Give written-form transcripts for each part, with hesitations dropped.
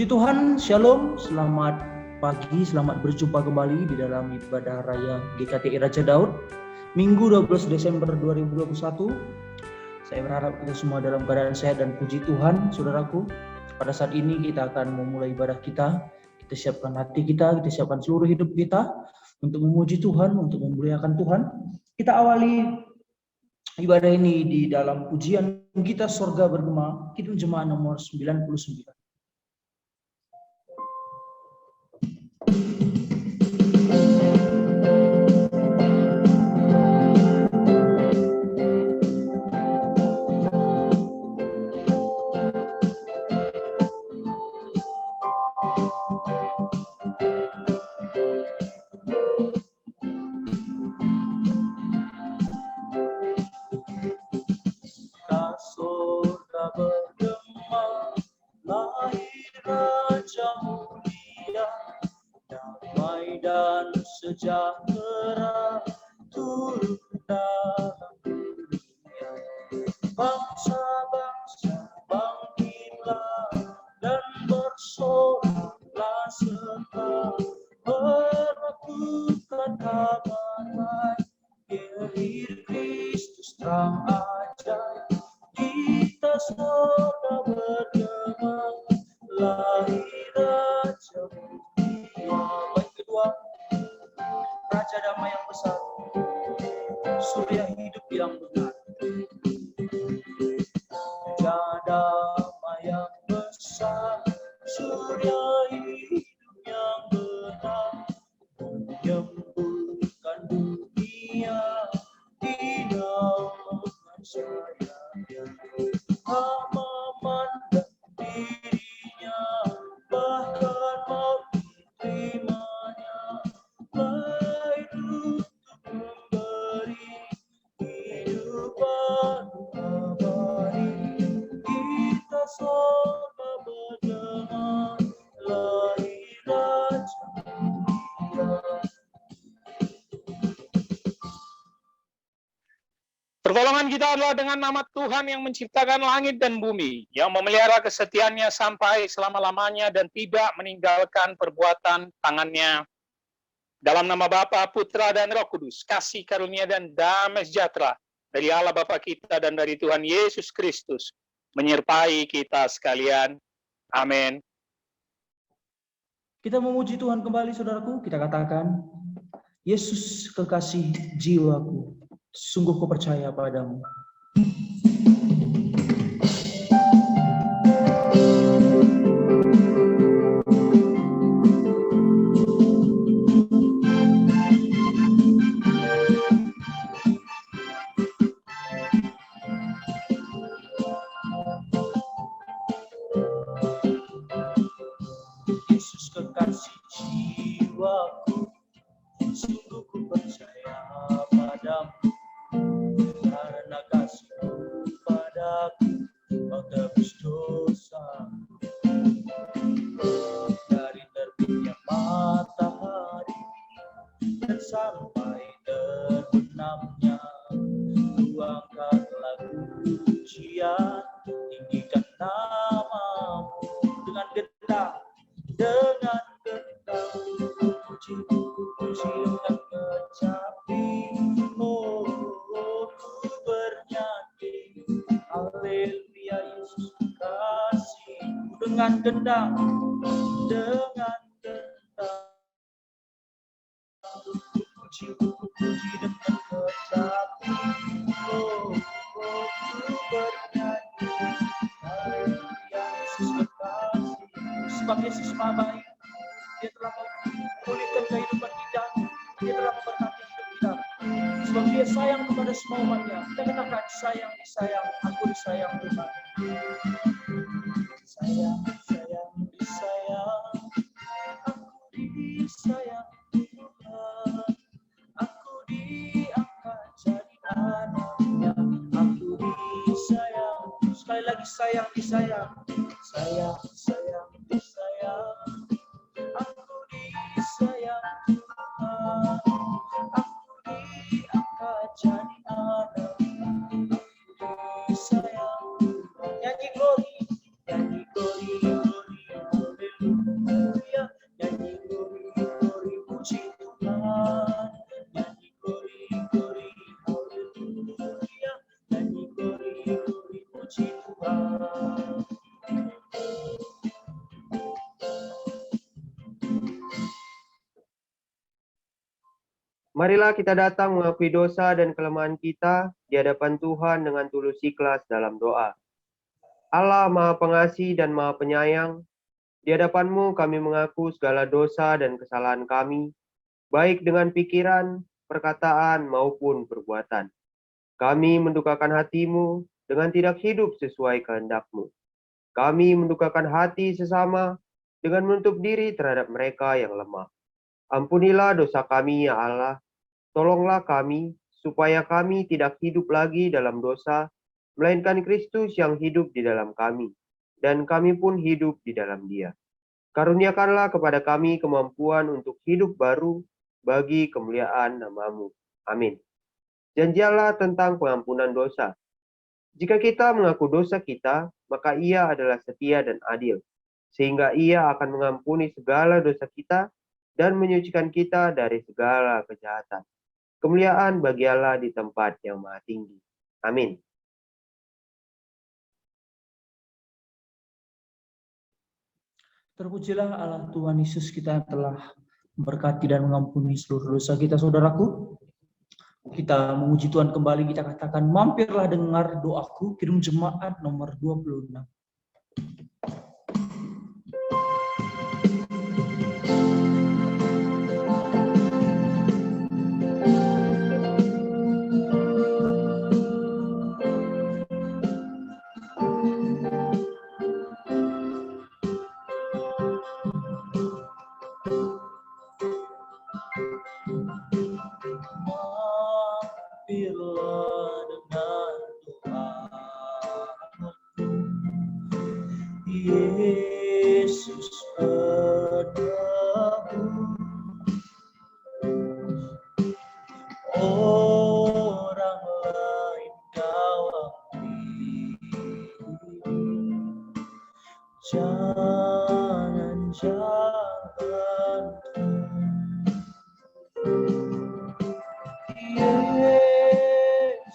Puji Tuhan, Shalom, selamat pagi, selamat berjumpa kembali di dalam ibadah raya GKTI Raja Daud, Minggu 12 Desember 2021. Saya berharap kita semua dalam keadaan sehat dan puji Tuhan, saudaraku. Pada saat ini kita akan memulai ibadah kita siapkan hati kita siapkan seluruh hidup kita untuk memuji Tuhan, untuk memuliakan Tuhan. Kita awali ibadah ini di dalam pujian kita Sorga Bergema, Kidung Jemaat nomor 99. Sejahtera turun dalam dunia, bangsa-bangsa bangkitlah dan bersoraklah serta melakukan kabar baik, Injil Kristus terang ajaib. Kita sorga bergema, lahir Raja Mulia. Baik kedua, Raja damai yang besar, surya hidup yang benar. Raja damai yang besar, surya hidup yang benar, menyembuhkan dunia di naungan sayapnya. Hama mandang dirinya, bahkan mau diterimanya. Baik untuk memberi kehidupan abadi. Kita sorga bergema, lahir Raja Mulia. Pertolongan kita adalah dengan nama Tuhan yang menciptakan langit dan bumi, yang memelihara kesetiaannya sampai selama-lamanya dan tidak meninggalkan perbuatan tangannya. Dalam nama Bapa, Putra, dan Roh Kudus, kasih karunia dan damai sejahtera dari Allah Bapa kita dan dari Tuhan Yesus Kristus menyertai kita sekalian. Amin. Kita memuji Tuhan kembali, saudaraku. Kita katakan, Yesus kekasih jiwaku, sungguh ku percaya padamu. Yesus kekasih jiwaku, sungguh ku percaya padamu. Karena kasih-Mu padaku, Kau tebus dosa. Dari terbitnya matahari dan sampai terbenamnya, Ku angkat lagu pujian, tinggikan nama-Mu. Dengan gendang, puji dengan kecapi. Oh, ku bernyanyi haleluya Yesus kasih. Dengan gendang puji dengan kecapi. Oh, ku bernyanyi haleluya Yesus kasih. Sebab Yesus Maha baik, Dia telah memulihkan kehidupan kita, Dia telah memberkati hidup kita. Sebab Dia sayang kepada semua umatnya. Kita katakan, sayang, disayang, aku disayang Tuhan. Sayang, disayang, disayang, aku disayang Tuhan. Aku diangkat jadi anak-Nya, aku disayang. Sekali lagi, sayang, disayang, sayang, disayang, disayang. Aku disayang Tuhan, aku diangkat jadi anak, aku disayang Tuhan. Nyanyi glory, glory, glory, Marilah kita datang mengakui dosa dan kelemahan kita di hadapan Tuhan dengan tulus ikhlas dalam doa. Allah Maha Pengasih dan Maha Penyayang, di hadapan-Mu kami mengaku segala dosa dan kesalahan kami, baik dengan pikiran, perkataan, maupun perbuatan. Kami mendukakan hati-Mu dengan tidak hidup sesuai kehendak-Mu. Kami mendukakan hati sesama dengan menutup diri terhadap mereka yang lemah. Ampunilah dosa kami, ya Allah. Tolonglah kami, supaya kami tidak hidup lagi dalam dosa, melainkan Kristus yang hidup di dalam kami, dan kami pun hidup di dalam Dia. Karuniakanlah kepada kami kemampuan untuk hidup baru bagi kemuliaan nama-Mu. Amin. Janji Allah tentang pengampunan dosa. Jika kita mengaku dosa kita, maka Ia adalah setia dan adil, sehingga Ia akan mengampuni segala dosa kita dan menyucikan kita dari segala kejahatan. Kemuliaan bagi Allah di tempat yang maha tinggi. Amin. Terpujilah Allah Tuhan Yesus, kita telah memberkati dan mengampuni seluruh dosa kita, saudaraku. Kita memuji Tuhan kembali, kita katakan, mampirlah dengar doaku, Kidung Jemaat nomor 26. Mampirlah dengan doaku, Yesus penebus. Orang lain kau ampuni, jangan-janganku. Yesus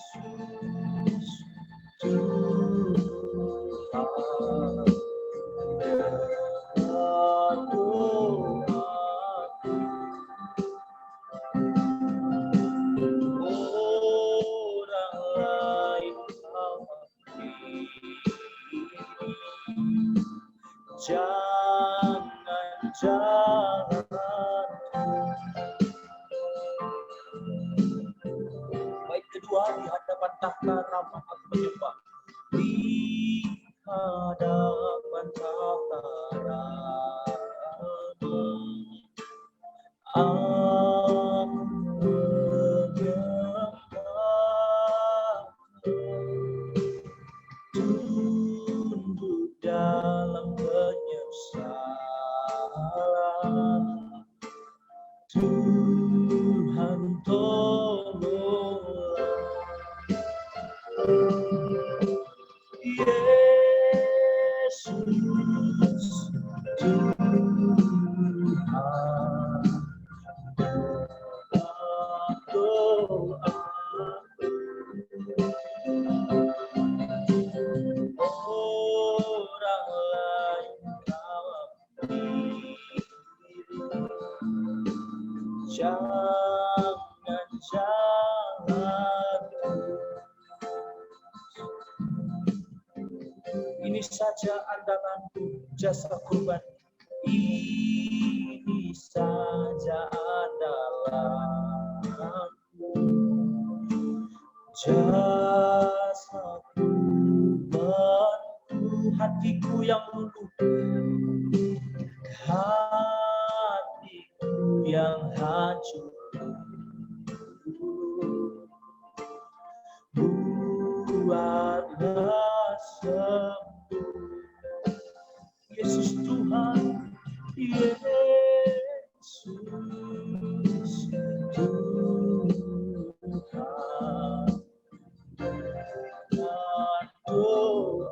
Tuhan, dengar doaku. Orang lain kau ampuni, jangan-janganku. Baik kedua di hadapan tahta ramah aku menyembah. Di hadapan tahta ramah aku menyembah. Tunduk dalam penyesalan. Tuhan tolonglah. Yesus Tuhan, doa. Orang lain kau ampuni, jangan-janganku. Ini saja andalanku, jasa kurban. Ini saja andalanku, jasa kurbanku. Hatiku yang luluh, hatiku yang hancur, buatlah sembuh. Yesus Tuhan, Yesus Tuhan, dengar doaku.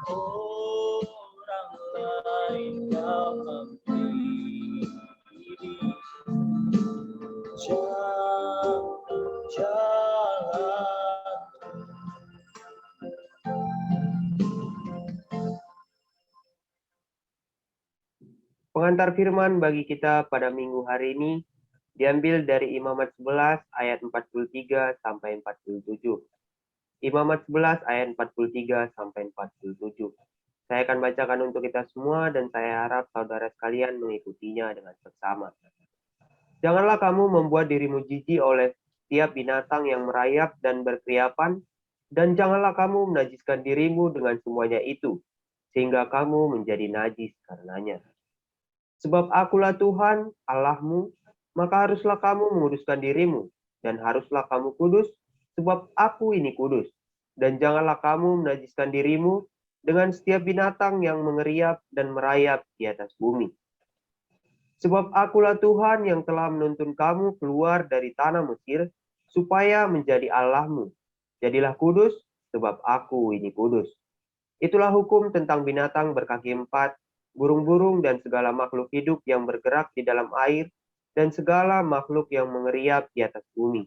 Orang lain kau ampuni, jangan. Pengantar firman bagi kita pada minggu hari ini diambil dari Imamat 11 ayat 43 sampai 47. Imamat 11 ayat 43 sampai 47. Saya akan bacakan untuk kita semua dan saya harap saudara sekalian mengikutinya dengan seksama. Janganlah kamu membuat dirimu jijik oleh setiap binatang yang merayap dan berkeriapan, dan janganlah kamu menajiskan dirimu dengan semuanya itu, sehingga kamu menjadi najis karenanya. Sebab akulah Tuhan Allahmu, maka haruslah kamu menguduskan dirimu, dan haruslah kamu kudus, sebab aku ini kudus. Dan janganlah kamu menajiskan dirimu dengan setiap binatang yang mengeriap dan merayap di atas bumi. Sebab akulah Tuhan yang telah menuntun kamu keluar dari tanah Mesir, supaya menjadi Allahmu. Jadilah kudus, sebab aku ini kudus. Itulah hukum tentang binatang berkaki empat, burung-burung dan segala makhluk hidup yang bergerak di dalam air, dan segala makhluk yang mengeriap di atas bumi,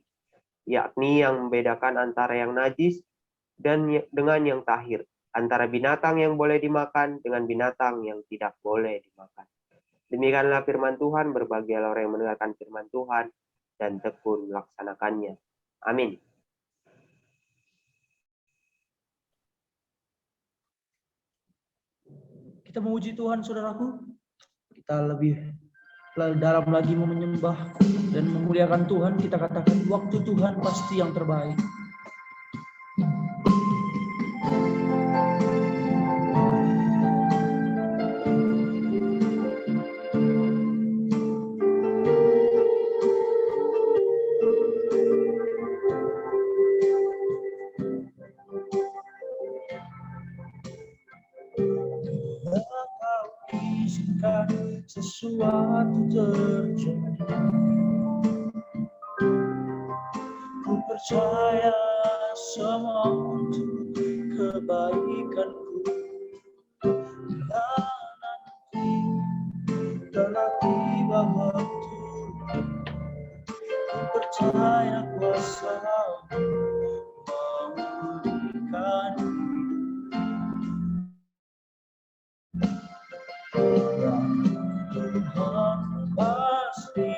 yakni yang membedakan antara yang najis dan dengan yang tahir, antara binatang yang boleh dimakan dengan binatang yang tidak boleh dimakan. Demikianlah firman Tuhan, berbahagialah orang yang mendengarkan firman Tuhan dan tekun melaksanakannya. Amin. Kita memuji Tuhan, saudaraku. Kita lebih dalam lagi menyembah dan memuliakan Tuhan. Kita katakan waktu Tuhan pasti yang terbaik. Sesuatu terjadi, ku percaya semua untuk kebaikanku. Dan nanti telah tiba waktu, ku percaya kuasa-Mu memulihkan Tuhan pasti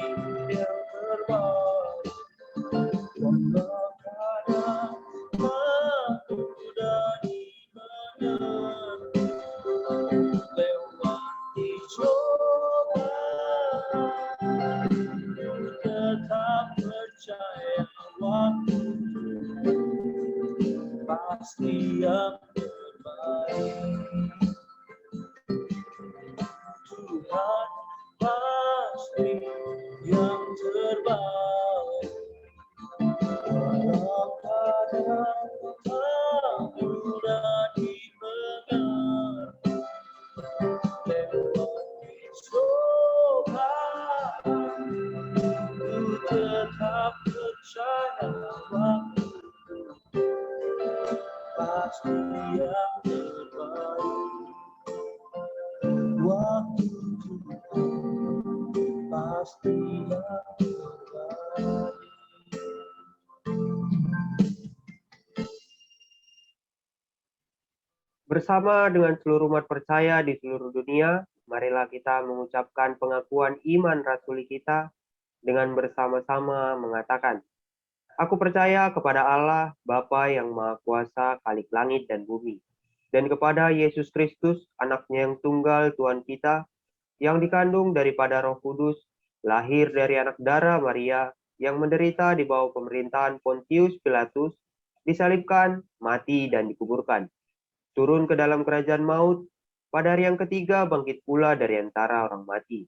yang terbaik. Walau kadang mudah dimengerti, lewati cobaan, tetap percaya waktu pasti yang terbaik. Tuhan pasti yang terbaik. Walau kadang tak mudah dimengerti, lewati cobaan, ku tetap percaya waktu pasti yang terbaik. Waktu Tuhan pasti yang terbaik. Bersama dengan seluruh umat percaya di seluruh dunia, marilah kita mengucapkan pengakuan iman rasuli kita dengan bersama-sama mengatakan, Aku percaya kepada Allah, Bapa yang Maha Kuasa, Khalik langit dan bumi, dan kepada Yesus Kristus, anaknya yang tunggal Tuhan kita, yang dikandung daripada Roh Kudus, lahir dari anak darah Maria, yang menderita di bawah pemerintahan Pontius Pilatus, disalibkan, mati, dan dikuburkan. Turun ke dalam kerajaan maut, pada hari yang ketiga bangkit pula dari antara orang mati.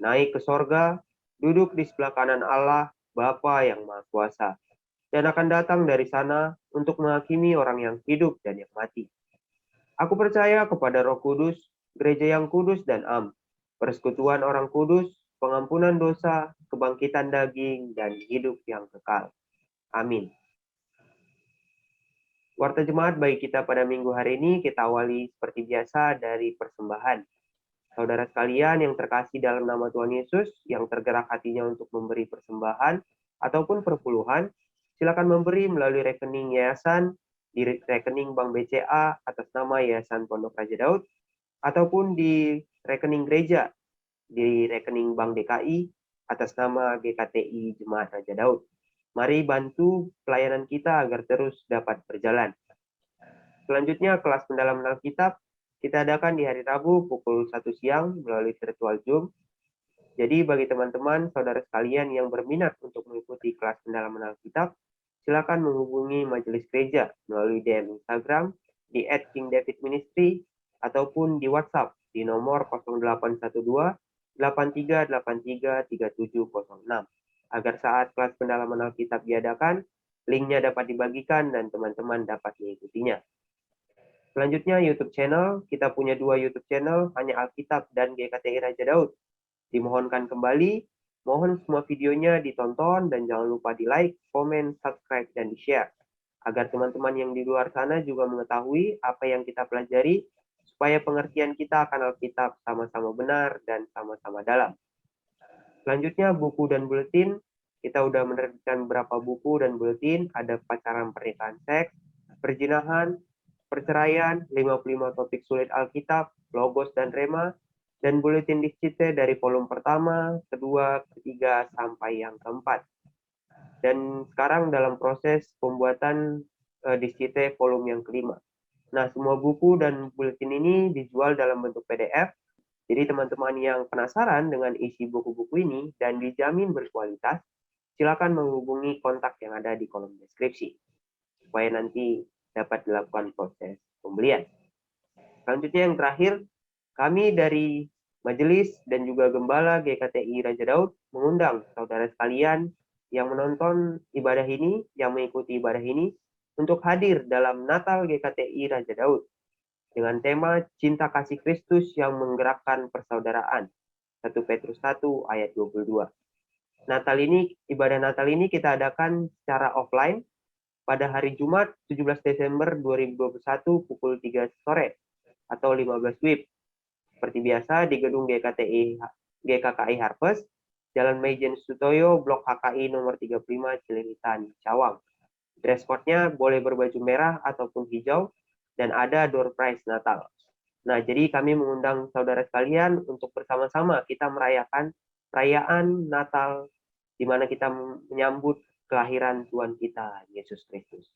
Naik ke sorga, duduk di sebelah kanan Allah, Bapa yang Maha Kuasa, dan akan datang dari sana untuk menghakimi orang yang hidup dan yang mati. Aku percaya kepada Roh Kudus, gereja yang kudus dan am, persekutuan orang kudus, pengampunan dosa, kebangkitan daging, dan hidup yang kekal. Amin. Warta jemaat bagi kita pada minggu hari ini, kita awali seperti biasa dari persembahan. Saudara sekalian yang terkasih dalam nama Tuhan Yesus, yang tergerak hatinya untuk memberi persembahan ataupun perpuluhan, silakan memberi melalui rekening yayasan, di rekening Bank BCA atas nama Yayasan Pondok Raja Daud, ataupun di rekening gereja di rekening Bank DKI atas nama GKTI Jemaat Raja Daud. Mari bantu pelayanan kita agar terus dapat berjalan. Selanjutnya, kelas pendalaman Alkitab kita adakan di hari Rabu pukul 1 siang melalui virtual Zoom. Jadi bagi teman-teman, saudara sekalian yang berminat untuk mengikuti kelas pendalaman Alkitab, silakan menghubungi Majelis Gereja melalui DM Instagram di @KingDavidMinistry ataupun di WhatsApp di nomor 0812 83833706 agar saat kelas pendalaman Alkitab diadakan, linknya dapat dibagikan dan teman-teman dapat mengikutinya. Selanjutnya YouTube channel, kita punya 2 YouTube channel, hanya Alkitab dan GKTI Raja Daud. Dimohonkan kembali, mohon semua videonya ditonton dan jangan lupa di like, komen, subscribe, dan di share. Agar teman-teman yang di luar sana juga mengetahui apa yang kita pelajari, supaya pengertian kita akan Alkitab sama-sama benar dan sama-sama dalam. Selanjutnya buku dan buletin, kita udah menerbitkan beberapa buku dan buletin, ada pacaran pernikahan seks, perzinahan, perceraian, 55 topik sulit Alkitab, logos dan rema, dan buletin discite dari volume pertama, kedua, ketiga, sampai yang keempat. Dan sekarang dalam proses pembuatan discite volume yang kelima. Nah, semua buku dan buletin ini dijual dalam bentuk PDF. Jadi teman-teman yang penasaran dengan isi buku-buku ini dan dijamin berkualitas, silakan menghubungi kontak yang ada di kolom deskripsi supaya nanti dapat dilakukan proses pembelian. Selanjutnya yang terakhir, kami dari Majelis dan juga Gembala GKTI Raja Daud mengundang saudara sekalian yang menonton ibadah ini, yang mengikuti ibadah ini, untuk hadir dalam Natal GKTI Raja Daud dengan tema Cinta Kasih Kristus yang Menggerakkan Persaudaraan. 1 Petrus 1 ayat 22. Ibadah Natal ini kita adakan secara offline pada hari Jumat 17 Desember 2021 pukul 3 sore atau 15 WIB. Seperti biasa di gedung GKKI Harvest, Jalan Maijen Sutoyo, Blok HKI nomor 35 Cililitan, Cawang. Dress code-nya boleh berbaju merah ataupun hijau, dan ada door prize Natal. Nah, jadi kami mengundang saudara sekalian untuk bersama-sama kita merayakan perayaan Natal, di mana kita menyambut kelahiran Tuhan kita, Yesus Kristus.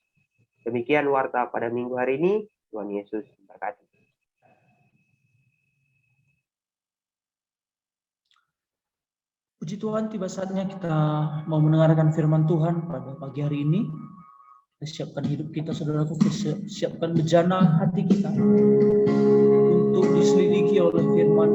Demikian warta pada minggu hari ini. Tuhan Yesus memberkati. Puji Tuhan, tiba saatnya kita mau mendengarkan firman Tuhan pada pagi hari ini. Siapkan hidup kita, saudaraku, siapkan bejana hati kita untuk diselidiki oleh firman.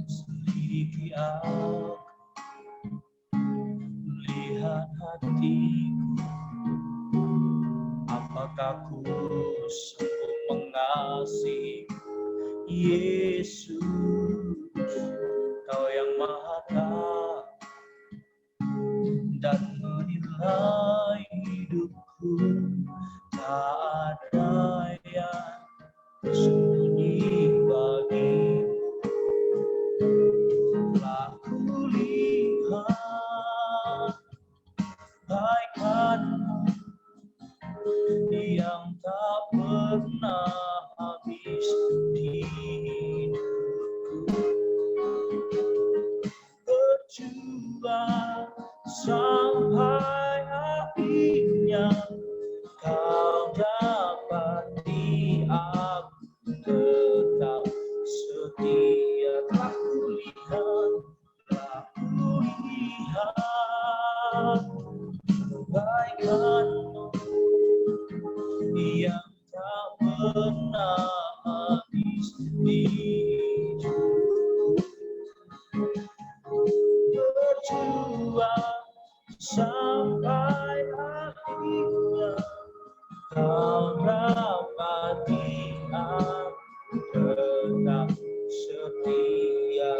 Selidiki aku, melihat hatiku, apakah ku sanggup mengasihi Yesus, Kau yang Maha Tahu dan menilai hidupku, tak ada yang tersembunyi bagimu. Telah kulihat kebaikan-Mu yang tak pernah habis di hidupku. Berjuang sampai akhirnya Kau dapati aku tetap setia. Telah kulihat kebaikan-Mu yang tak pernah habis di hidupku. Berjuang sampai akhirnya Kau dapati aku tetap setia.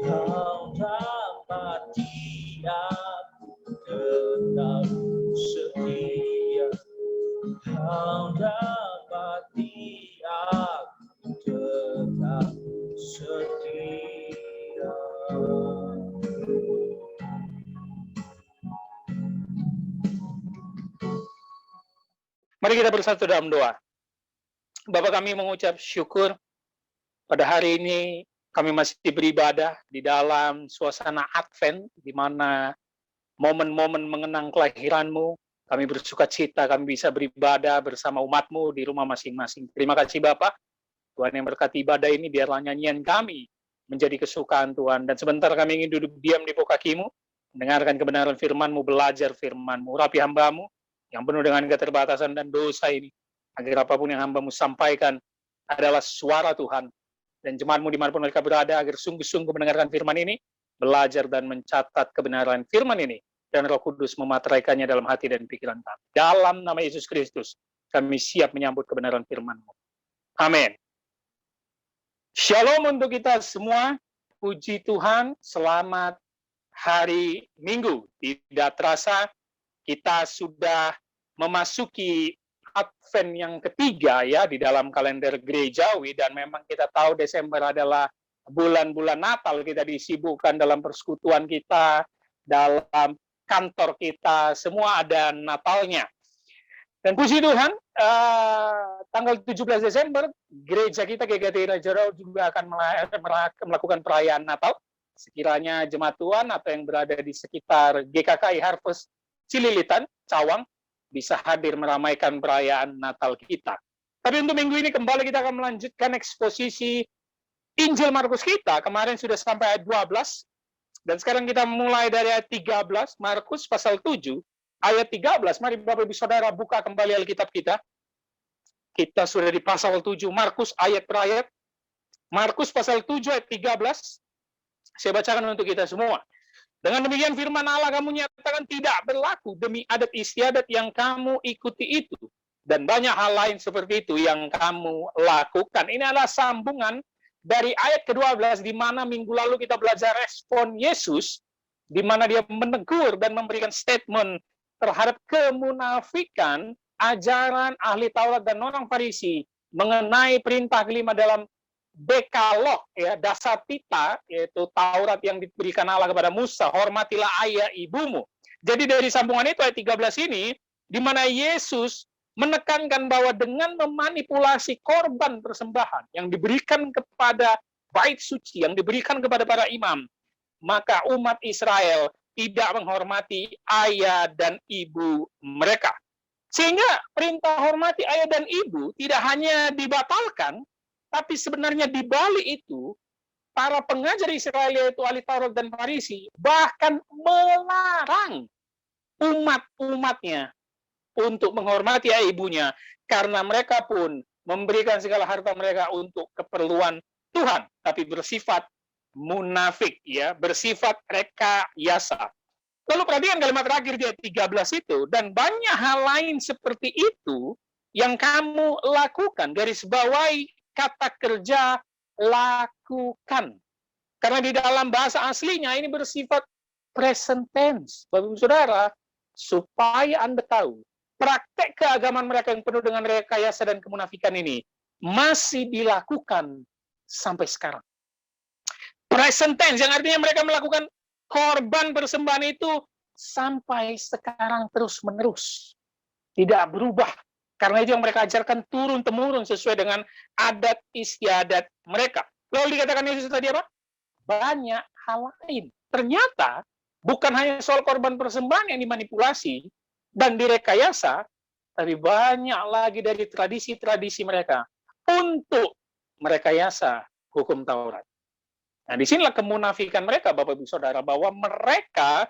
Kau dapati aku tetap setia. Kau dapati aku tetap setia. Mari kita bersatu dalam doa. Bapa, kami mengucap syukur pada hari ini kami masih beribadah di dalam suasana Advent, di mana momen-momen mengenang kelahiran-Mu, kami bersuka cita, kami bisa beribadah bersama umat-Mu di rumah masing-masing. Terima kasih Bapak, Tuhan yang berkati ibadah ini, biarlah nyanyian kami menjadi kesukaan Tuhan. Dan sebentar kami ingin duduk diam di bawah kaki-Mu, mendengarkan kebenaran firman-Mu, belajar firman-Mu. Urapi hamba-Mu yang penuh dengan keterbatasan dan dosa ini, agar apapun yang hamba-Mu sampaikan adalah suara Tuhan, dan jemaat-Mu dimanapun mereka berada, agar sungguh-sungguh mendengarkan firman ini, belajar dan mencatat kebenaran firman ini, dan Roh Kudus memateraikannya dalam hati dan pikiran kami. Dalam nama Yesus Kristus, kami siap menyambut kebenaran firman-Mu. Amin. Shalom untuk kita semua. Puji Tuhan, selamat hari Minggu. Tidak terasa kita sudah memasuki Advent yang ketiga ya di dalam kalender gerejawi, dan memang kita tahu Desember adalah bulan-bulan Natal. Kita disibukkan dalam persekutuan kita, dalam kantor kita, semua ada Natalnya. Dan puji Tuhan, tanggal 17 Desember gereja kita GKTI Raja Daud juga akan melakukan perayaan Natal. Sekiranya jemaat Tuhan atau yang berada di sekitar GKKI Harvest Cililitan, Cawang, bisa hadir meramaikan perayaan Natal kita. Tapi untuk minggu ini kembali kita akan melanjutkan eksposisi Injil Markus kita. Kemarin sudah sampai ayat 12, dan sekarang kita mulai dari ayat 13, Markus pasal 7, ayat 13. Mari Bapak Ibu Saudara buka kembali Alkitab kita. Kita sudah di pasal 7, Markus ayat per ayat. Markus pasal 7 ayat 13. Saya bacakan untuk kita semua. Dengan demikian firman Allah kamu nyatakan tidak berlaku demi adat istiadat yang kamu ikuti itu. Dan banyak hal lain seperti itu yang kamu lakukan. Ini adalah sambungan dari ayat ke-12, di mana minggu lalu kita belajar respon Yesus, di mana dia menegur dan memberikan statement terhadap kemunafikan ajaran ahli Taurat dan orang Farisi mengenai perintah kelima dalam Dekalog, ya, dasar tita, yaitu Taurat yang diberikan Allah kepada Musa, hormatilah ayah ibumu. Jadi dari sambungan itu ayat 13 ini, di mana Yesus menekankan bahwa dengan memanipulasi korban persembahan yang diberikan kepada bait suci, yang diberikan kepada para imam, maka umat Israel tidak menghormati ayah dan ibu mereka. Sehingga perintah hormati ayah dan ibu tidak hanya dibatalkan, tapi sebenarnya di balik itu, para pengajar Israel yaitu ahli Taurat dan Farisi bahkan melarang umat-umatnya untuk menghormati ayah ibunya, karena mereka pun memberikan segala harta mereka untuk keperluan Tuhan, tapi bersifat munafik, ya, bersifat rekayasa. Lalu perhatikan kalimat terakhir di ayat 13 itu, dan banyak hal lain seperti itu yang kamu lakukan, garis bawahi kata kerja lakukan. Karena di dalam bahasa aslinya ini bersifat present tense. Bapak-Ibu Saudara, supaya Anda tahu, praktek keagamaan mereka yang penuh dengan rekayasa dan kemunafikan ini masih dilakukan sampai sekarang. Present tense, yang artinya mereka melakukan korban persembahan itu sampai sekarang terus-menerus. Tidak berubah. Karena itu yang mereka ajarkan turun-temurun sesuai dengan adat istiadat mereka. Lalu dikatakan Yesus tadi apa? Banyak hal lain. Ternyata bukan hanya soal korban persembahan yang dimanipulasi dan direkayasa, tapi banyak lagi dari tradisi-tradisi mereka untuk merekayasa hukum Taurat. Nah, disinilah kemunafikan mereka, Bapak Ibu Saudara, bahwa mereka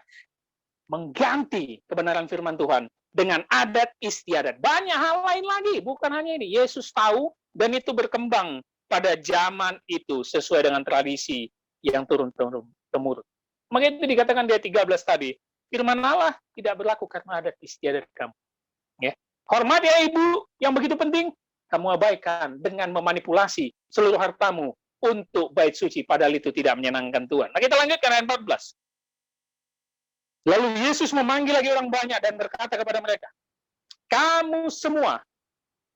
mengganti kebenaran firman Tuhan dengan adat istiadat. Banyak hal lain lagi, bukan hanya ini. Yesus tahu, dan itu berkembang pada zaman itu sesuai dengan tradisi yang turun-temurun. Maka itu dikatakan di ayat 13 tadi, firman Allah tidak berlaku karena adat istiadat kamu. Ya. Hormati ayah ibu yang begitu penting, kamu abaikan dengan memanipulasi seluruh hartamu untuk bait suci, padahal itu tidak menyenangkan Tuhan. Nah, kita lanjutkan ayat 14. Lalu Yesus memanggil lagi orang banyak dan berkata kepada mereka, kamu semua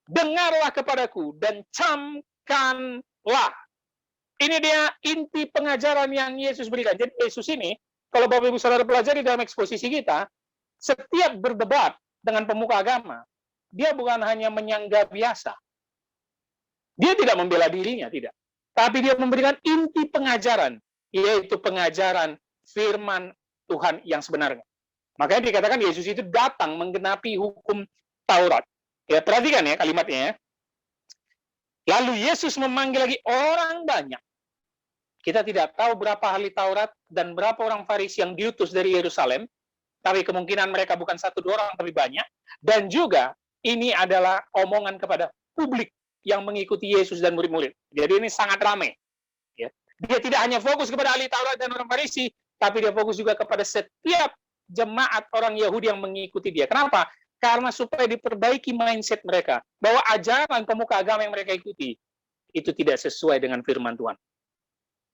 dengarlah kepadaku dan camkanlah. Ini dia inti pengajaran yang Yesus berikan. Jadi Yesus ini, kalau Bapak Ibu Saudara pelajari dalam eksposisi kita, setiap berdebat dengan pemuka agama, dia bukan hanya menyangga biasa. Dia tidak membela dirinya, tidak. Tapi dia memberikan inti pengajaran, yaitu pengajaran firman Tuhan yang sebenarnya. Makanya dikatakan Yesus itu datang menggenapi hukum Taurat. Ya, perhatikan ya kalimatnya ya. Lalu Yesus memanggil lagi orang banyak. Kita tidak tahu berapa ahli Taurat dan berapa orang Farisi yang diutus dari Yerusalem, tapi kemungkinan mereka bukan 1-2 orang, tapi banyak. Dan juga ini adalah omongan kepada publik yang mengikuti Yesus dan murid-murid. Jadi ini sangat ramai. Ya. Dia tidak hanya fokus kepada ahli Taurat dan orang Farisi, tapi dia fokus juga kepada setiap jemaat orang Yahudi yang mengikuti dia. Kenapa? Karena supaya diperbaiki mindset mereka, bahwa ajaran pemuka agama yang mereka ikuti, itu tidak sesuai dengan firman Tuhan.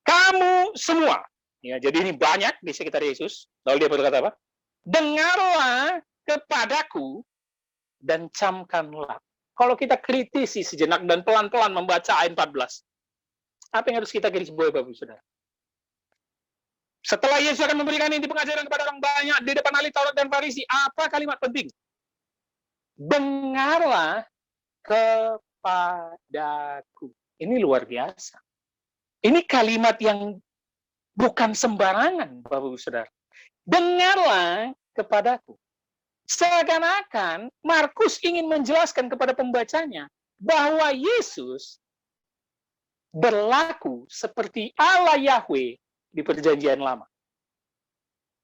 Kamu semua, ya, jadi ini banyak di sekitar Yesus, lalu dia berkata apa? Dengarlah kepadaku dan camkanlah. Kalau kita kritisi sejenak dan pelan-pelan membaca ayat 14, apa yang harus kita garis bawahi, Bapak Ibu Saudara? Setelah Yesus akan memberikan inti pengajaran kepada orang banyak di depan ahli Taurat dan Farisi, apa kalimat penting? Dengarlah kepadaku. Ini luar biasa. Ini kalimat yang bukan sembarangan, Bapak Ibu Saudara. Dengarlah kepadaku. Seakan-akan Markus ingin menjelaskan kepada pembacanya bahwa Yesus berlaku seperti Allah Yahweh di Perjanjian Lama.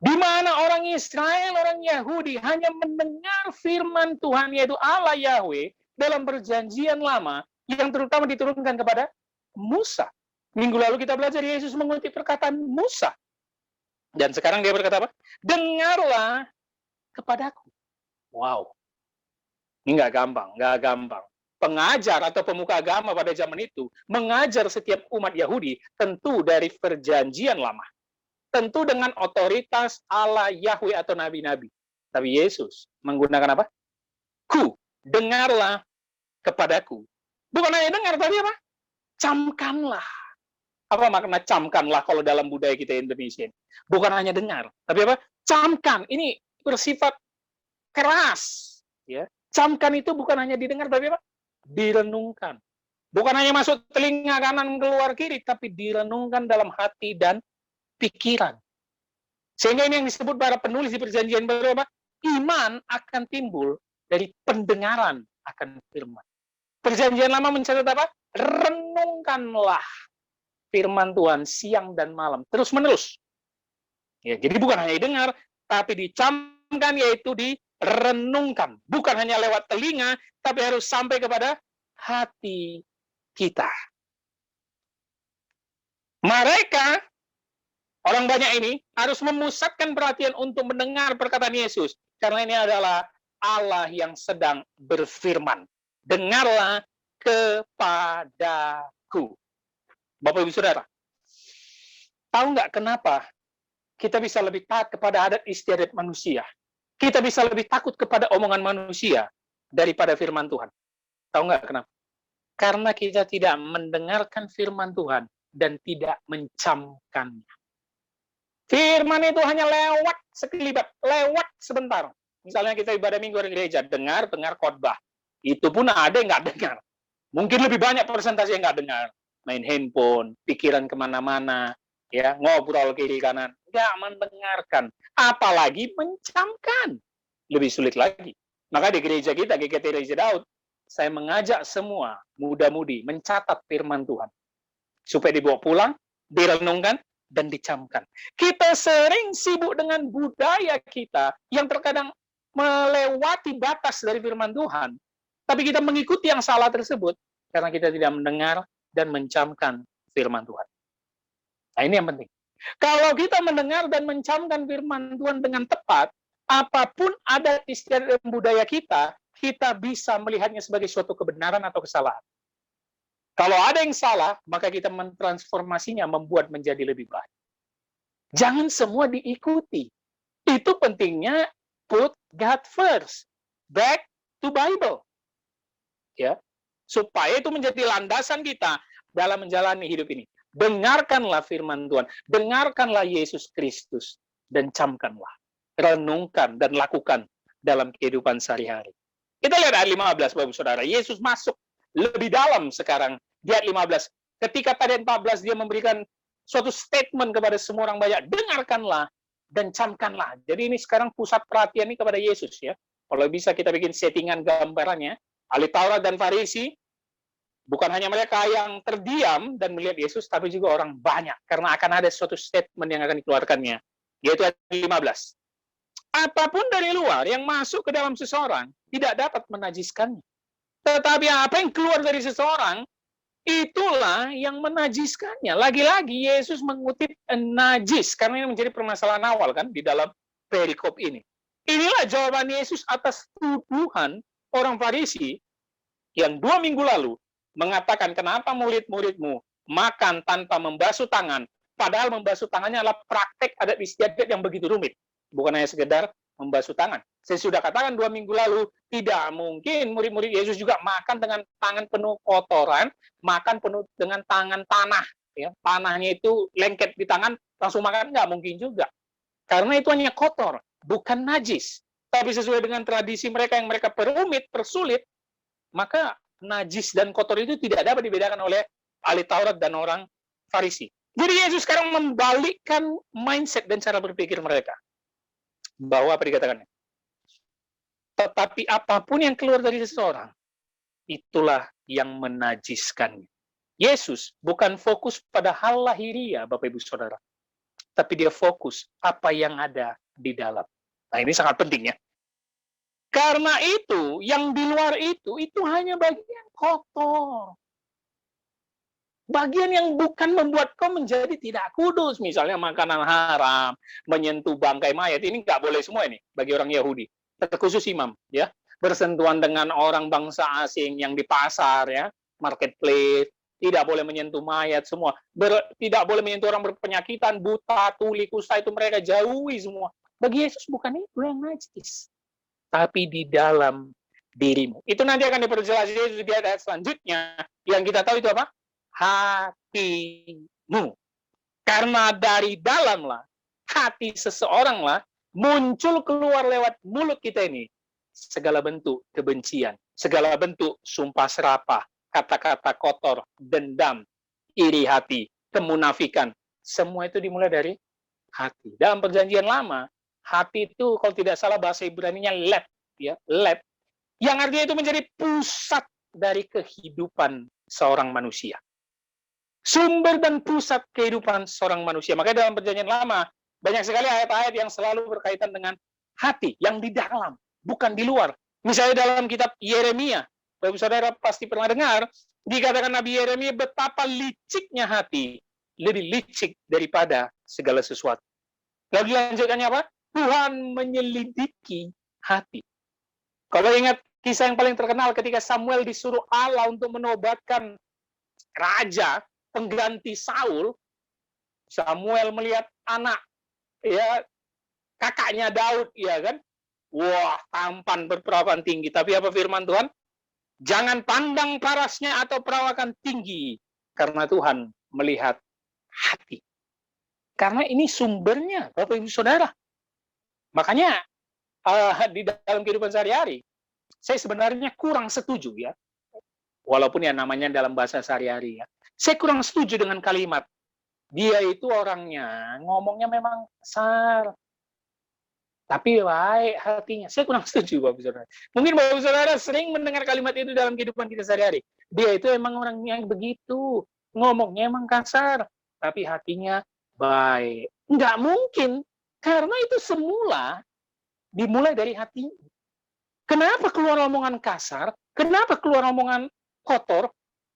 Di mana orang Israel, orang Yahudi hanya mendengar firman Tuhan, yaitu Allah Yahweh, dalam Perjanjian Lama, yang terutama diturunkan kepada Musa. Minggu lalu kita belajar Yesus mengutip perkataan Musa. Dan sekarang dia berkata apa? Dengarlah kepadaku. Wow. Ini nggak gampang. Pengajar atau pemuka agama pada zaman itu mengajar setiap umat Yahudi tentu dari Perjanjian Lama. Tentu dengan otoritas Allah Yahweh atau nabi-nabi. Tapi Yesus menggunakan apa? Dengarlah kepadaku. Bukan hanya dengar, tapi apa? Camkanlah. Apa makna camkanlah kalau dalam budaya kita Indonesia? Bukan hanya dengar, tapi apa? Camkan. Ini bersifat keras. Ya. Camkan itu bukan hanya didengar, tapi apa? Direnungkan. Bukan hanya masuk telinga kanan keluar kiri, tapi direnungkan dalam hati dan pikiran. Sehingga ini yang disebut para penulis di Perjanjian Baru apa? Iman akan timbul dari pendengaran akan firman. Perjanjian Lama mencatat apa? Renungkanlah firman Tuhan siang dan malam, terus-menerus. Ya, jadi bukan hanya didengar, tapi dicamkan, yaitu direnungkan. Bukan hanya lewat telinga, tapi harus sampai kepada hati kita. Mereka, orang banyak ini, harus memusatkan perhatian untuk mendengar perkataan Yesus. Karena ini adalah Allah yang sedang berfirman. Dengarlah kepadaku. Bapak Ibu Saudara, tahu nggak kenapa kita bisa lebih taat kepada adat istiadat manusia? Kita bisa lebih takut kepada omongan manusia daripada firman Tuhan. Tahu nggak kenapa? Karena kita tidak mendengarkan firman Tuhan dan tidak mencamkannya. Firman itu hanya lewat sekelibat, lewat sebentar. Misalnya kita ibadah minggu di gereja, dengar khotbah. Itu pun ada yang nggak dengar. Mungkin lebih banyak persentase yang nggak dengar. Main handphone, pikiran kemana-mana, ya, ngobrol kiri kanan, nggak mendengarkan, apalagi mencamkan, lebih sulit lagi. Maka di gereja kita, GKT Raja Daud, saya mengajak semua muda-mudi mencatat firman Tuhan, supaya dibawa pulang, direnungkan, dan dicamkan. Kita sering sibuk dengan budaya kita yang terkadang melewati batas dari firman Tuhan, tapi kita mengikuti yang salah tersebut karena kita tidak mendengar dan mencamkan firman Tuhan. Nah, ini yang penting. Kalau kita mendengar dan mencamkan firman Tuhan dengan tepat, apapun adat istiadat dan budaya kita, kita bisa melihatnya sebagai suatu kebenaran atau kesalahan. Kalau ada yang salah, maka kita mentransformasinya, membuat menjadi lebih baik. Jangan semua diikuti. Itu pentingnya put God first. Back to Bible. Ya. Supaya itu menjadi landasan kita dalam menjalani hidup ini. Dengarkanlah firman Tuhan, dengarkanlah Yesus Kristus, dan camkanlah, renungkan dan lakukan dalam kehidupan sehari-hari. Kita lihat ayat 15, Bapak Saudara. Yesus masuk lebih dalam sekarang di ayat 15. Ketika pada ayat 14 dia memberikan suatu statement kepada semua orang banyak, dengarkanlah dan camkanlah. Jadi ini sekarang pusat perhatian ini kepada Yesus ya. Kalau bisa kita bikin settingan gambarannya, ahli Taurat dan Farisi bukan hanya mereka yang terdiam dan melihat Yesus, tapi juga orang banyak. Karena akan ada suatu statement yang akan dikeluarkannya. Yaitu ayat 15. Apapun dari luar yang masuk ke dalam seseorang tidak dapat menajiskannya. Tetapi apa yang keluar dari seseorang, itulah yang menajiskannya. Lagi-lagi Yesus mengutip najis, karena ini menjadi permasalahan awal kan di dalam perikop ini. Inilah jawaban Yesus atas tuduhan orang Farisi yang 2 minggu lalu mengatakan, kenapa murid-muridmu makan tanpa membasuh tangan, padahal membasuh tangannya adalah praktek adat istiadat yang begitu rumit. Bukan hanya sekedar membasuh tangan. Saya sudah katakan 2 minggu lalu, tidak mungkin murid-murid Yesus juga makan dengan tangan penuh kotoran, makan penuh dengan tangan tanah. Ya, tanahnya itu lengket di tangan, langsung makan, nggak mungkin juga. Karena itu hanya kotor, bukan najis. Tapi sesuai dengan tradisi mereka yang mereka persulit, maka najis dan kotor itu tidak dapat dibedakan oleh ahli Taurat dan orang Farisi. Jadi Yesus sekarang membalikkan mindset dan cara berpikir mereka. Bahwa apa dikatakannya? Tetapi apapun yang keluar dari seseorang, itulah yang menajiskannya. Yesus bukan fokus pada hal lahiriah, Bapak Ibu Saudara. Tapi dia fokus apa yang ada di dalam. Nah ini sangat penting ya. Karena itu, yang di luar itu hanya bagian kotor. Bagian yang bukan membuat kau menjadi tidak kudus. Misalnya makanan haram, menyentuh bangkai mayat. Ini nggak boleh semua ini bagi orang Yahudi. Terkhusus imam. Ya, bersentuhan dengan orang bangsa asing yang di pasar, ya, marketplace. Tidak boleh menyentuh mayat semua. Tidak boleh menyentuh orang berpenyakitan, buta, tuli, kusta, itu mereka jauhi semua. Bagi Yesus bukan itu yang najis. Tapi di dalam dirimu. Itu nanti akan diperjelas Yesus di ayat selanjutnya. Yang kita tahu itu apa? Hatimu. Karena dari dalamlah, hati seseoranglah, muncul keluar lewat mulut kita ini segala bentuk kebencian, segala bentuk sumpah serapah, kata-kata kotor, dendam, iri hati, kemunafikan. Semua itu dimulai dari hati. Dalam perjanjian lama, hati itu kalau tidak salah bahasa Ibraninya leb, ya, leb. Yang artinya itu menjadi pusat dari kehidupan seorang manusia. Sumber dan pusat kehidupan seorang manusia. Makanya dalam perjanjian lama, banyak sekali ayat-ayat yang selalu berkaitan dengan hati, yang di dalam, bukan di luar. Misalnya dalam kitab Yeremia, Bapak Saudara pasti pernah dengar, dikatakan Nabi Yeremia betapa liciknya hati, lebih licik daripada segala sesuatu. Lalu dilanjutkannya apa? Tuhan menyelidiki hati. Kalau ingat kisah yang paling terkenal ketika Samuel disuruh Allah untuk menobatkan raja pengganti Saul, Samuel melihat anak, ya, kakaknya Daud, ya kan? Wah, tampan, berperawakan tinggi. Tapi apa firman Tuhan? Jangan pandang parasnya atau perawakan tinggi, karena Tuhan melihat hati. Karena ini sumbernya, Bapak Ibu Saudara. Makanya di dalam kehidupan sehari-hari, saya sebenarnya kurang setuju ya. Walaupun ya namanya dalam bahasa sehari-hari ya. Saya kurang setuju dengan kalimat, dia itu orangnya, ngomongnya memang kasar, tapi baik hatinya. Saya kurang setuju, Bapak Saudara. Mungkin Bapak Saudara sering mendengar kalimat itu dalam kehidupan kita sehari-hari. Dia itu emang orang yang begitu, ngomongnya emang kasar, tapi hatinya baik. Nggak mungkin, karena itu semula dimulai dari hati. Kenapa keluar omongan kasar? Kenapa keluar omongan kotor?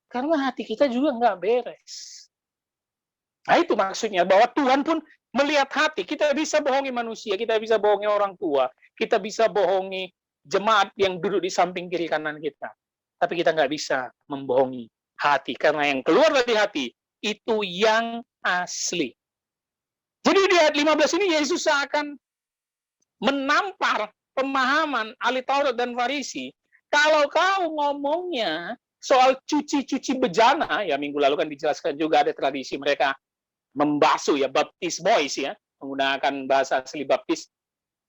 Karena hati kita juga nggak beres. Nah itu maksudnya, bahwa Tuhan pun melihat hati. Kita bisa bohongi manusia, kita bisa bohongi orang tua, kita bisa bohongi jemaat yang duduk di samping kiri kanan kita. Tapi kita nggak bisa membohongi hati, karena yang keluar dari hati, itu yang asli. Jadi di ayat 15 ini, Yesus akan menampar pemahaman ahli Taurat dan Farisi. Kalau kau ngomongnya soal cuci-cuci bejana, ya minggu lalu kan dijelaskan juga ada tradisi mereka membasuh ya, baptismois ya, menggunakan bahasa asli baptis,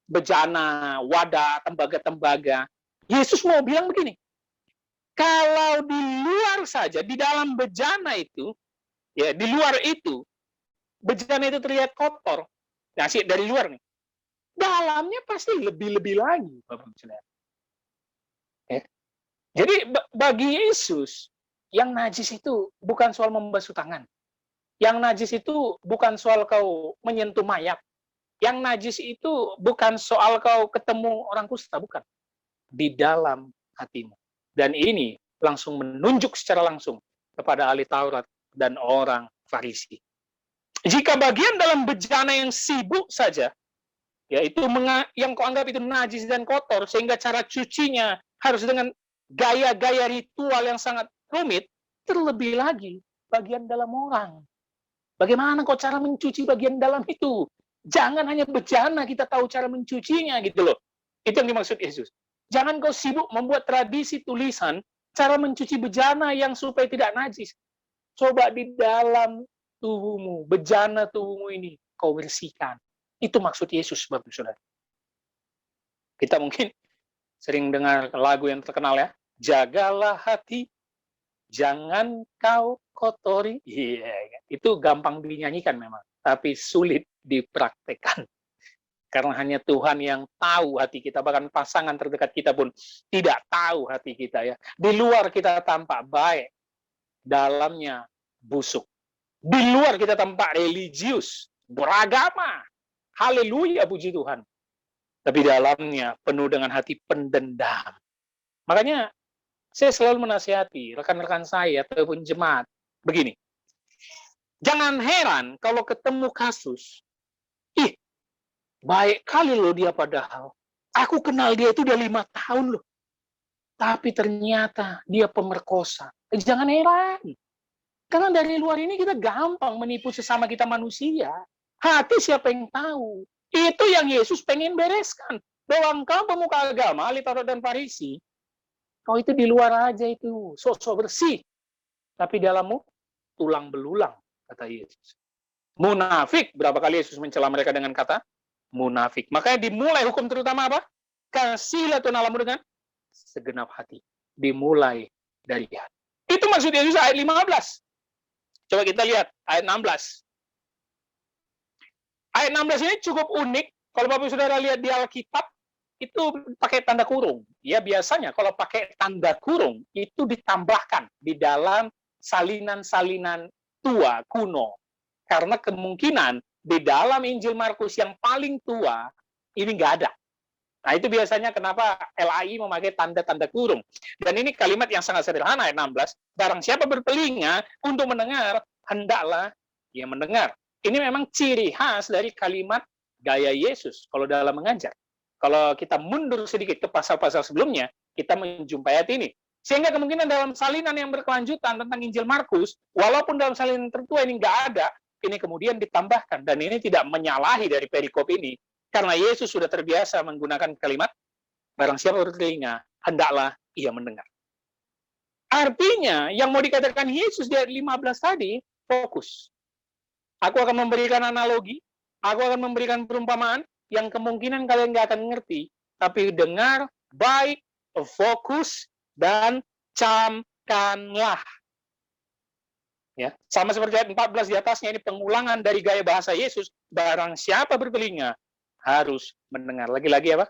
bejana, wadah, tembaga-tembaga. Yesus mau bilang begini, kalau di luar saja, di dalam bejana itu, ya di luar itu, bejana itu terlihat kotor, nah sih dari luar nih, dalamnya pasti lebih-lebih lagi, Bapak Ibu Saudara. Ya. Jadi bagi Yesus, yang najis itu bukan soal membasuh tangan. Yang najis itu bukan soal kau menyentuh mayat. Yang najis itu bukan soal kau ketemu orang kusta, bukan. Di dalam hatimu. Dan ini langsung menunjuk secara langsung kepada ahli Taurat dan orang Farisi. Jika bagian dalam bejana yang sibuk saja, yaitu yang kau anggap itu najis dan kotor, sehingga cara cucinya harus dengan gaya-gaya ritual yang sangat rumit, terlebih lagi bagian dalam orang. Bagaimana kok cara mencuci bagian dalam itu? Jangan hanya bejana kita tahu cara mencucinya gitu loh. Itu yang dimaksud Yesus. Jangan kau sibuk membuat tradisi tulisan cara mencuci bejana yang supaya tidak najis. Coba di dalam tubuhmu, bejana tubuhmu ini kau bersihkan. Itu maksud Yesus, Bapak Saudara. Kita mungkin sering dengar lagu yang terkenal ya. Jagalah hati, jangan kau kotori. Iya, itu gampang dinyanyikan memang, tapi sulit dipraktekkan. Karena hanya Tuhan yang tahu hati kita, bahkan pasangan terdekat kita pun tidak tahu hati kita ya. Di luar kita tampak baik, dalamnya busuk. Di luar kita tampak religius, beragama. Haleluya, puji Tuhan. Tapi dalamnya penuh dengan hati pendendam. Makanya saya selalu menasihati rekan-rekan saya ataupun jemaat begini. Jangan heran kalau ketemu kasus, baik kali loh dia padahal. Aku kenal dia itu udah 5 tahun loh. Tapi ternyata dia pemerkosa. Jangan heran. Karena dari luar ini kita gampang menipu sesama kita manusia. Hati siapa yang tahu? Itu yang Yesus pengen bereskan. Bahwa engkau pemuka agama, ahli Taurat dan Farisi, kau itu di luar aja itu, sok-sok bersih. Tapi dalammu tulang belulang, kata Yesus. Munafik, berapa kali Yesus mencela mereka dengan kata munafik. Makanya dimulai hukum terutama apa? Kasihilah Tuhan Allahmu dengan segenap hati. Dimulai dari hati. Itu maksud Yesus ayat 15. Coba kita lihat ayat 16. Ayat 16 ini cukup unik. Kalau Bapak Saudara lihat di Alkitab, itu pakai tanda kurung. Ya biasanya kalau pakai tanda kurung, itu ditambahkan di dalam salinan-salinan tua, kuno. Karena kemungkinan di dalam Injil Markus yang paling tua, ini nggak ada. Nah itu biasanya kenapa LAI memakai tanda-tanda kurung. Dan ini kalimat yang sangat sederhana, ayat 16. Barang siapa bertelinga untuk mendengar, hendaklah ia mendengar. Ini memang ciri khas dari kalimat gaya Yesus kalau dalam mengajar. Kalau kita mundur sedikit ke pasal-pasal sebelumnya, kita menjumpai ayat ini. Sehingga kemungkinan dalam salinan yang berkelanjutan tentang Injil Markus, walaupun dalam salinan tertua ini nggak ada, ini kemudian ditambahkan. Dan ini tidak menyalahi dari perikop ini. Karena Yesus sudah terbiasa menggunakan kalimat, barang siapa bertelinga, hendaklah ia mendengar. Artinya, yang mau dikatakan Yesus di ayat 15 tadi, fokus. Aku akan memberikan analogi, aku akan memberikan perumpamaan, yang kemungkinan kalian nggak akan ngerti, tapi dengar, baik, fokus, dan camkanlah. Ya, sama seperti ayat 14 di atasnya, ini pengulangan dari gaya bahasa Yesus, barang siapa bertelinga, harus mendengar. Lagi-lagi apa?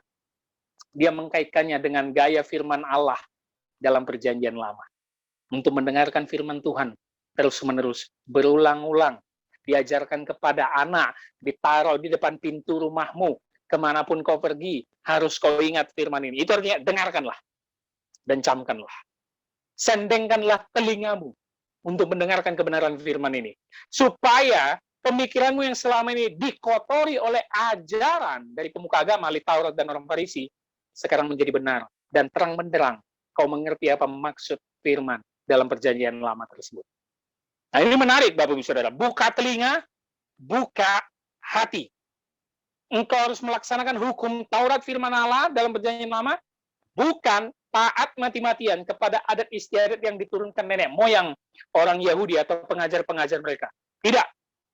Dia mengkaitkannya dengan gaya firman Allah dalam perjanjian lama. Untuk mendengarkan firman Tuhan, terus-menerus, berulang-ulang, diajarkan kepada anak, ditaruh di depan pintu rumahmu, kemanapun kau pergi, harus kau ingat firman ini. Itu artinya dengarkanlah dan camkanlah. Sendengkanlah telingamu untuk mendengarkan kebenaran firman ini. Supaya pemikiranmu yang selama ini dikotori oleh ajaran dari pemuka agama, ahli Taurat dan orang Farisi, sekarang menjadi benar dan terang benderang. Kau mengerti apa maksud firman dalam perjanjian lama tersebut. Nah ini menarik Bapak Ibu Saudara. Buka telinga, buka hati. Engkau harus melaksanakan hukum Taurat firman Allah dalam perjanjian lama, bukan taat mati-matian kepada adat istiadat yang diturunkan nenek moyang orang Yahudi atau pengajar-pengajar mereka. Tidak.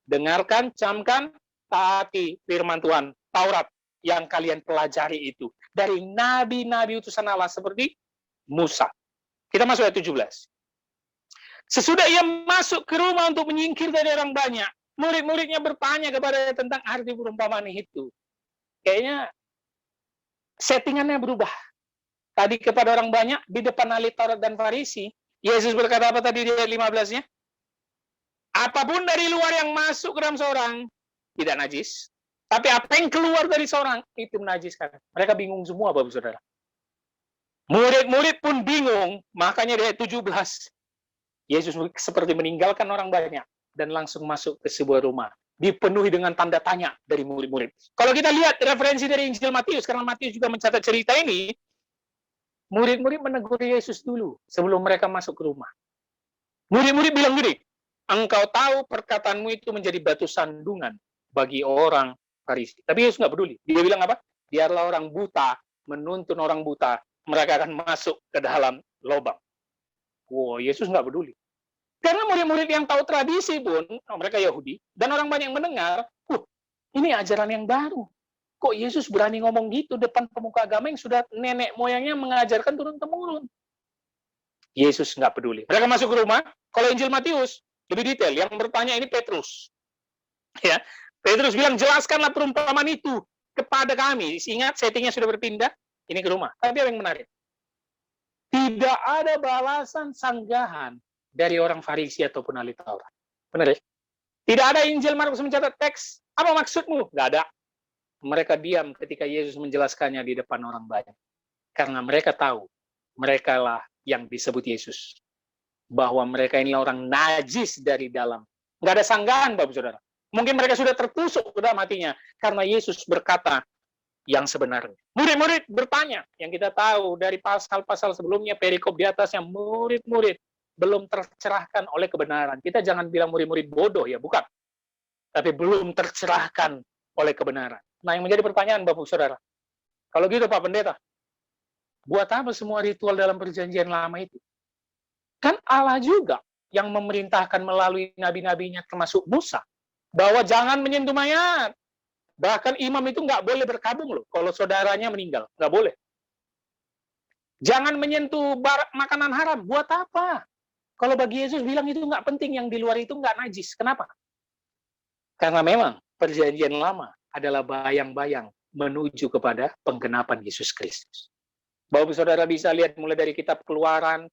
Dengarkan, camkan, taati firman Tuhan, Taurat, yang kalian pelajari itu dari nabi-nabi utusan Allah seperti Musa. Kita masuk ayat 17. Sesudah ia masuk ke rumah untuk menyingkir dari orang banyak, murid-muridnya bertanya kepada tentang arti perumpamaan itu. Kayaknya settingannya berubah. Tadi kepada orang banyak, di depan ahli Taurat dan Farisi, Yesus berkata apa tadi di ayat 15-nya? Apapun dari luar yang masuk ke dalam seorang, tidak najis. Tapi apa yang keluar dari seorang, itu menajiskan. Mereka bingung semua, Bapak Saudara. Murid-murid pun bingung, makanya di ayat 17, Yesus seperti meninggalkan orang banyak, dan langsung masuk ke sebuah rumah. Dipenuhi dengan tanda tanya dari murid-murid. Kalau kita lihat referensi dari Injil Matius, karena Matius juga mencatat cerita ini, murid-murid menegur Yesus dulu, sebelum mereka masuk ke rumah. Murid-murid bilang gini, engkau tahu perkataanmu itu menjadi batu sandungan bagi orang Farisi. Tapi Yesus nggak peduli. Dia bilang apa? Biarlah orang buta menuntun orang buta, mereka akan masuk ke dalam lubang. Wow, Yesus nggak peduli. Karena murid-murid yang tahu tradisi pun, mereka Yahudi, dan orang banyak yang mendengar, ini ajaran yang baru. Kok Yesus berani ngomong gitu depan pemuka agama yang sudah nenek moyangnya mengajarkan turun-temurun? Yesus nggak peduli. Mereka masuk ke rumah. Kalau Injil Matius, lebih detail. Yang bertanya ini Petrus. Ya, Petrus bilang, jelaskanlah perumpamaan itu kepada kami. Ingat, settingnya sudah berpindah. Ini ke rumah. Tapi yang menarik, tidak ada balasan sanggahan dari orang Farisi ataupun ahli Taurat. Benar ya? Tidak ada Injil Markus mencatat teks. Apa maksudmu? Nggak ada. Mereka diam ketika Yesus menjelaskannya di depan orang banyak. Karena mereka tahu, mereka lah yang disebut Yesus. Bahwa mereka ini orang najis dari dalam. Nggak ada sanggahan, Bapak Saudara. Mungkin mereka sudah tertusuk ke dalam hatinya. Karena Yesus berkata yang sebenarnya. Murid-murid bertanya. Yang kita tahu dari pasal-pasal sebelumnya, perikop di atasnya, murid-murid belum tercerahkan oleh kebenaran. Kita jangan bilang murid-murid bodoh, ya, bukan. Tapi belum tercerahkan oleh kebenaran. Nah, yang menjadi pertanyaan, Bapak Saudara. Kalau gitu, Pak Pendeta, buat apa semua ritual dalam perjanjian lama itu? Kan Allah juga yang memerintahkan melalui nabi-nabinya termasuk Musa, bahwa jangan menyentuh mayat. Bahkan imam itu nggak boleh berkabung loh, kalau saudaranya meninggal. Nggak boleh. Jangan menyentuh makanan haram. Buat apa? Kalau bagi Yesus bilang itu nggak penting, yang di luar itu nggak najis. Kenapa? Karena memang perjanjian lama adalah bayang-bayang menuju kepada penggenapan Yesus Kristus. Bapak Saudara bisa lihat mulai dari kitab Keluaran,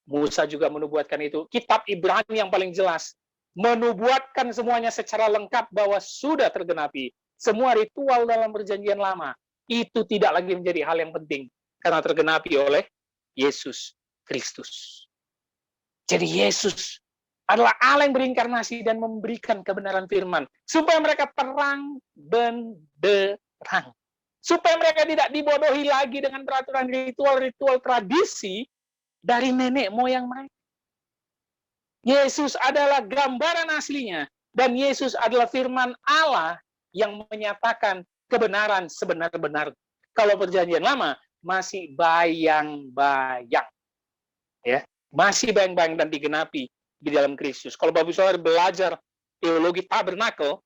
Musa juga menubuatkan itu. Kitab Ibrani yang paling jelas menubuatkan semuanya secara lengkap bahwa sudah tergenapi. Semua ritual dalam perjanjian lama itu tidak lagi menjadi hal yang penting karena tergenapi oleh Yesus Kristus. Jadi Yesus adalah Allah yang berinkarnasi dan memberikan kebenaran firman supaya mereka terang benderang. Supaya mereka tidak dibodohi lagi dengan peraturan ritual-ritual tradisi dari nenek moyang mereka. Yesus adalah gambaran aslinya, dan Yesus adalah firman Allah yang menyatakan kebenaran sebenar-benar. Kalau perjanjian lama masih bayang-bayang, ya, masih bayang-bayang dan digenapi di dalam Kristus. Kalau Bapak Saudara belajar teologi tabernakel,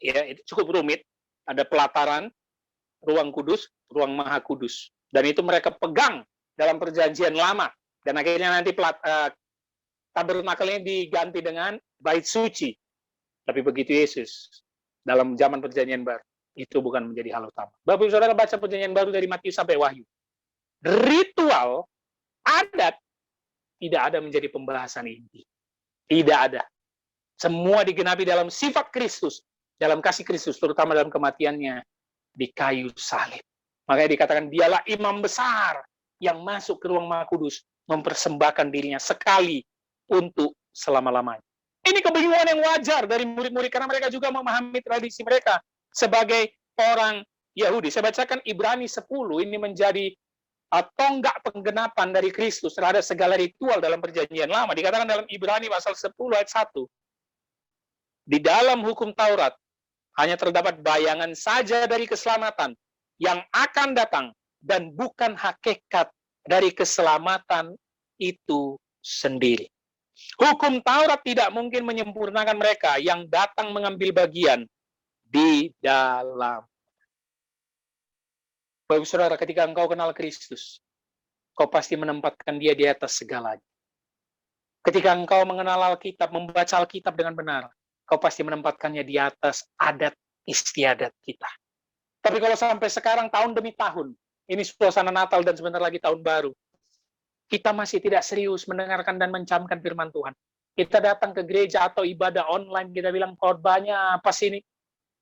ya, itu cukup rumit. Ada pelataran, ruang kudus, ruang maha kudus, dan itu mereka pegang dalam perjanjian lama. Dan akhirnya nanti tabernakelnya diganti dengan bait suci. Tapi begitu Yesus dalam zaman perjanjian baru, itu bukan menjadi hal utama. Bapak Saudara baca perjanjian baru dari Matius sampai Wahyu. Ritual, adat, tidak ada menjadi pembahasan inti. Tidak ada. Semua digenapi dalam sifat Kristus, dalam kasih Kristus, terutama dalam kematiannya di kayu salib. Makanya dikatakan dialah imam besar yang masuk ke ruang maha kudus, mempersembahkan dirinya sekali untuk selama-lamanya. Ini kebingungan yang wajar dari murid-murid karena mereka juga memahami tradisi mereka sebagai orang Yahudi. Saya bacakan Ibrani 10, ini menjadi tonggak penggenapan dari Kristus terhadap segala ritual dalam perjanjian lama. Dikatakan dalam Ibrani pasal 10 ayat 1. Di dalam hukum Taurat hanya terdapat bayangan saja dari keselamatan yang akan datang dan bukan hakikat dari keselamatan itu sendiri. Hukum Taurat tidak mungkin menyempurnakan mereka yang datang mengambil bagian di dalam. Bapak Saudara, ketika engkau kenal Kristus, kau pasti menempatkan dia di atas segalanya. Ketika engkau mengenal Alkitab, membaca Alkitab dengan benar, kau pasti menempatkannya di atas adat istiadat kita. Tapi kalau sampai sekarang, tahun demi tahun, ini suasana Natal dan sebentar lagi tahun baru, kita masih tidak serius mendengarkan dan mencamkan firman Tuhan. Kita datang ke gereja atau ibadah online, kita bilang khotbahnya apa sih ini?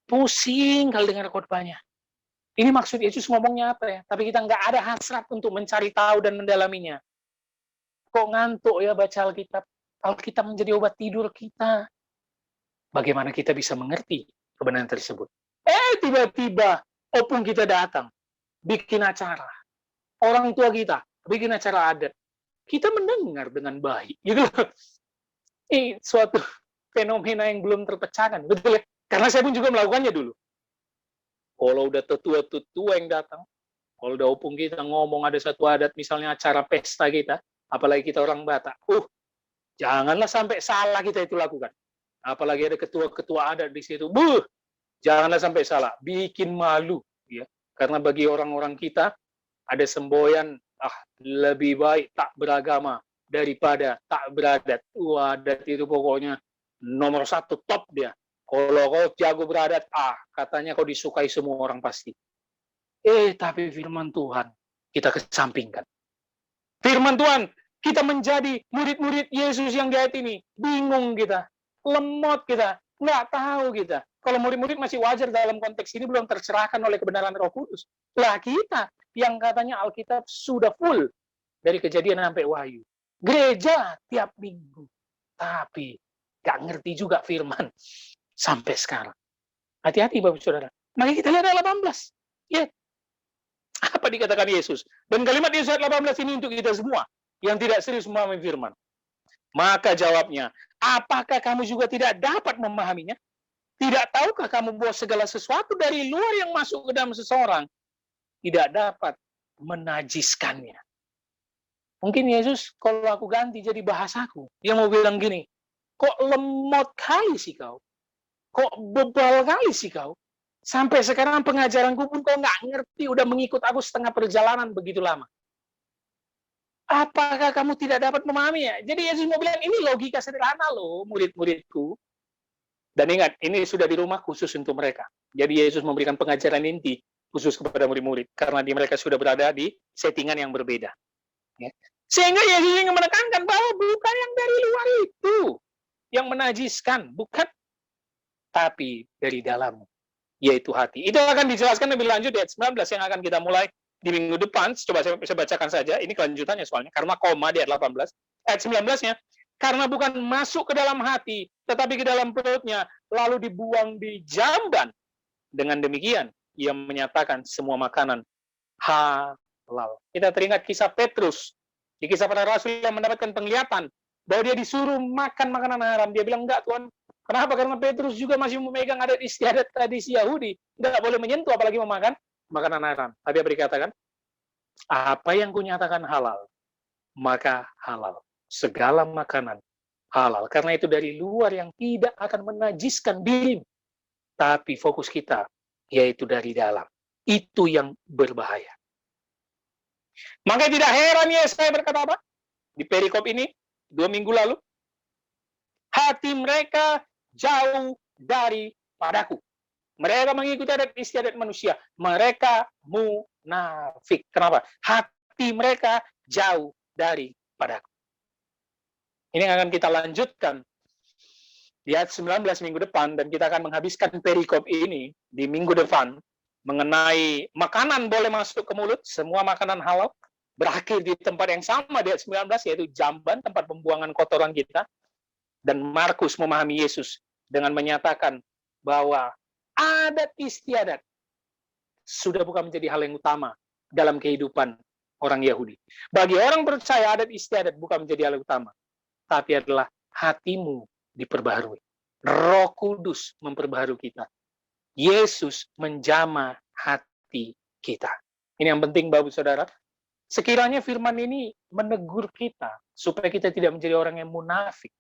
Pusing kalau dengar khotbahnya. Ini maksud Yesus ngomongnya apa ya? Tapi kita nggak ada hasrat untuk mencari tahu dan mendalaminya. Kok ngantuk ya baca Alkitab? Alkitab menjadi obat tidur kita. Bagaimana kita bisa mengerti kebenaran tersebut? Tiba-tiba opung kita datang, bikin acara. Orang tua kita bikin acara adat. Kita mendengar dengan baik. Gitu. Ini suatu fenomena yang belum terpecahkan. Betul ya? Karena saya pun juga melakukannya dulu. Kalau udah tetua-tetua yang datang, kalau udah opung kita ngomong ada satu adat, misalnya acara pesta kita, apalagi kita orang Batak, janganlah sampai salah kita itu lakukan. Apalagi ada ketua-ketua adat di situ, janganlah sampai salah, bikin malu, ya. Karena bagi orang-orang kita ada semboyan, lebih baik tak beragama daripada tak beradat. Adat itu pokoknya nomor satu, top dia. Kalau kau jago beradat, katanya kau disukai semua orang pasti. Tapi firman Tuhan kita kesampingkan. Firman Tuhan, kita menjadi murid-murid Yesus yang di ayat ini. Bingung kita, lemot kita, nggak tahu kita. Kalau murid-murid masih wajar dalam konteks ini, belum tercerahkan oleh kebenaran Roh Kudus. Lah kita yang katanya Alkitab sudah full dari Kejadian sampai Wahyu. Gereja tiap minggu, tapi nggak ngerti juga firman sampai sekarang. Hati-hati Bapak Saudara. Mari kita lihat ayat 18. Ya. Apa dikatakan Yesus? Dan kalimat Yesus ayat 18 ini untuk kita semua yang tidak serius memahami firman. Maka jawabnya, apakah kamu juga tidak dapat memahaminya? Tidak tahukah kamu bahwa segala sesuatu dari luar yang masuk ke dalam seseorang tidak dapat menajiskannya? Mungkin Yesus, kalau aku ganti jadi bahasaku, dia mau bilang gini, kok lemot kali sih kau? Kok bebal kali sih kau? Sampai sekarang pengajaranku pun kau nggak ngerti, udah mengikut aku setengah perjalanan begitu lama. Apakah kamu tidak dapat memahaminya? Jadi Yesus mau bilang, ini logika sederhana loh, murid-muridku. Dan ingat, ini sudah di rumah khusus untuk mereka. Jadi Yesus memberikan pengajaran inti khusus kepada murid-murid. Karena mereka sudah berada di settingan yang berbeda. Ya. Sehingga Yesus ingin menekankan bahwa bukan yang dari luar itu yang menajiskan. Bukan. Tapi dari dalam, yaitu hati. Itu akan dijelaskan lebih lanjut di ayat 19 yang akan kita mulai di minggu depan. Coba saya bacakan saja, ini kelanjutannya soalnya, karena koma di ayat 18. Ayat 19-nya, karena bukan masuk ke dalam hati, tetapi ke dalam perutnya, lalu dibuang di jamban. Dengan demikian, ia menyatakan semua makanan halal. Kita teringat kisah Petrus, di kisah para rasul yang mendapatkan penglihatan, bahwa dia disuruh makan makanan haram. Dia bilang, enggak Tuhan. Kenapa? Karena Petrus juga masih memegang adat istiadat tradisi Yahudi. Tidak boleh menyentuh, apalagi memakan makanan haram. Tapi apa dikatakan? Apa yang kunyatakan halal, maka halal. Segala makanan halal. Karena itu dari luar yang tidak akan menajiskan diri. Tapi fokus kita, yaitu dari dalam. Itu yang berbahaya. Maka tidak heran ya saya berkata apa? Di perikop ini, 2 minggu lalu, hati mereka jauh daripadaku. Mereka mengikuti adat istiadat manusia. Mereka munafik. Kenapa? Hati mereka jauh daripadaku. Ini yang akan kita lanjutkan di ayat 19 minggu depan, dan kita akan menghabiskan perikop ini di minggu depan mengenai makanan boleh masuk ke mulut, semua makanan halal, berakhir di tempat yang sama di ayat 19, yaitu jamban, tempat pembuangan kotoran kita. Dan Markus memahami Yesus dengan menyatakan bahwa adat istiadat sudah bukan menjadi hal yang utama dalam kehidupan orang Yahudi. Bagi orang percaya, adat istiadat bukan menjadi hal yang utama, tapi adalah hatimu diperbaharui. Roh Kudus memperbaharui kita. Yesus menjamah hati kita. Ini yang penting Bapak Saudara. Sekiranya firman ini menegur kita supaya kita tidak menjadi orang yang munafik,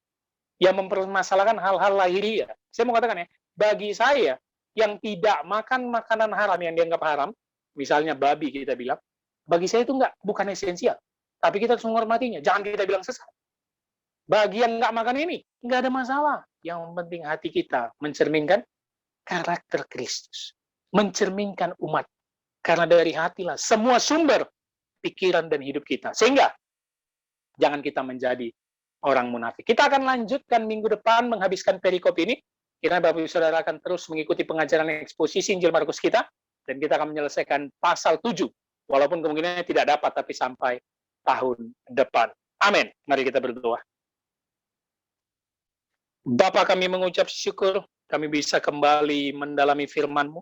yang mempermasalahkan hal-hal lahiriah. Saya mau katakan ya, bagi saya yang tidak makan makanan haram yang dianggap haram, misalnya babi kita bilang, bagi saya itu bukan esensial. Tapi kita harus menghormatinya. Jangan kita bilang sesat. Bagi yang nggak makan ini, nggak ada masalah. Yang penting hati kita mencerminkan karakter Kristus. Mencerminkan umat. Karena dari hatilah semua sumber pikiran dan hidup kita. Sehingga jangan kita menjadi orang munafik. Kita akan lanjutkan minggu depan menghabiskan perikop ini. Kiranya Bapak Ibu Saudara akan terus mengikuti pengajaran eksposisi Injil Markus kita. Dan kita akan menyelesaikan pasal 7. Walaupun kemungkinannya tidak dapat, tapi sampai tahun depan. Amin. Mari kita berdoa. Bapa, kami mengucap syukur, kami bisa kembali mendalami firman-Mu.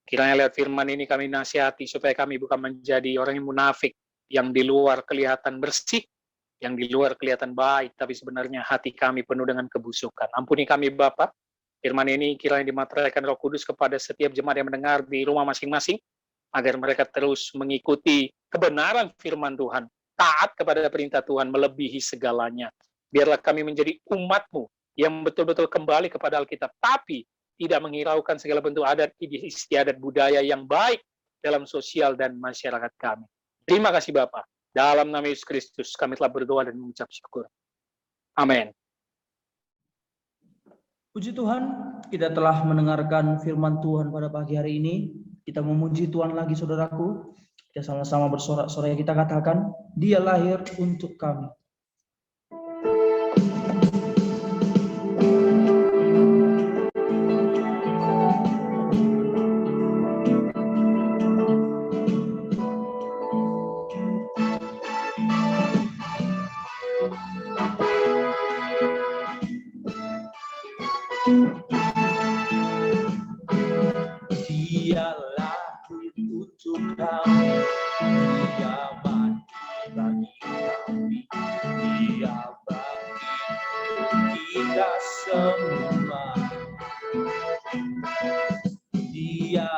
Kiranya lewat firman ini kami nasihati supaya kami bukan menjadi orang yang munafik, yang di luar kelihatan bersih, yang di luar kelihatan baik, tapi sebenarnya hati kami penuh dengan kebusukan. Ampuni kami Bapa, firman ini kiranya dimateraikan Roh Kudus kepada setiap jemaat yang mendengar di rumah masing-masing, agar mereka terus mengikuti kebenaran firman Tuhan, taat kepada perintah Tuhan melebihi segalanya. Biarlah kami menjadi umat-Mu yang betul-betul kembali kepada Alkitab, tapi tidak menghiraukan segala bentuk adat istiadat budaya yang baik dalam sosial dan masyarakat kami. Terima kasih Bapa. Dalam nama Yesus Kristus kami telah berdoa dan mengucap syukur. Amin. Puji Tuhan, kita telah mendengarkan firman Tuhan pada pagi hari ini. Kita memuji Tuhan lagi saudaraku. Kita sama-sama bersorak-sorai, kita katakan, Dia lahir untuk kami. Dia lahir untuk kami, Dia mati bagi kami, Dia bagi kita semua. Dia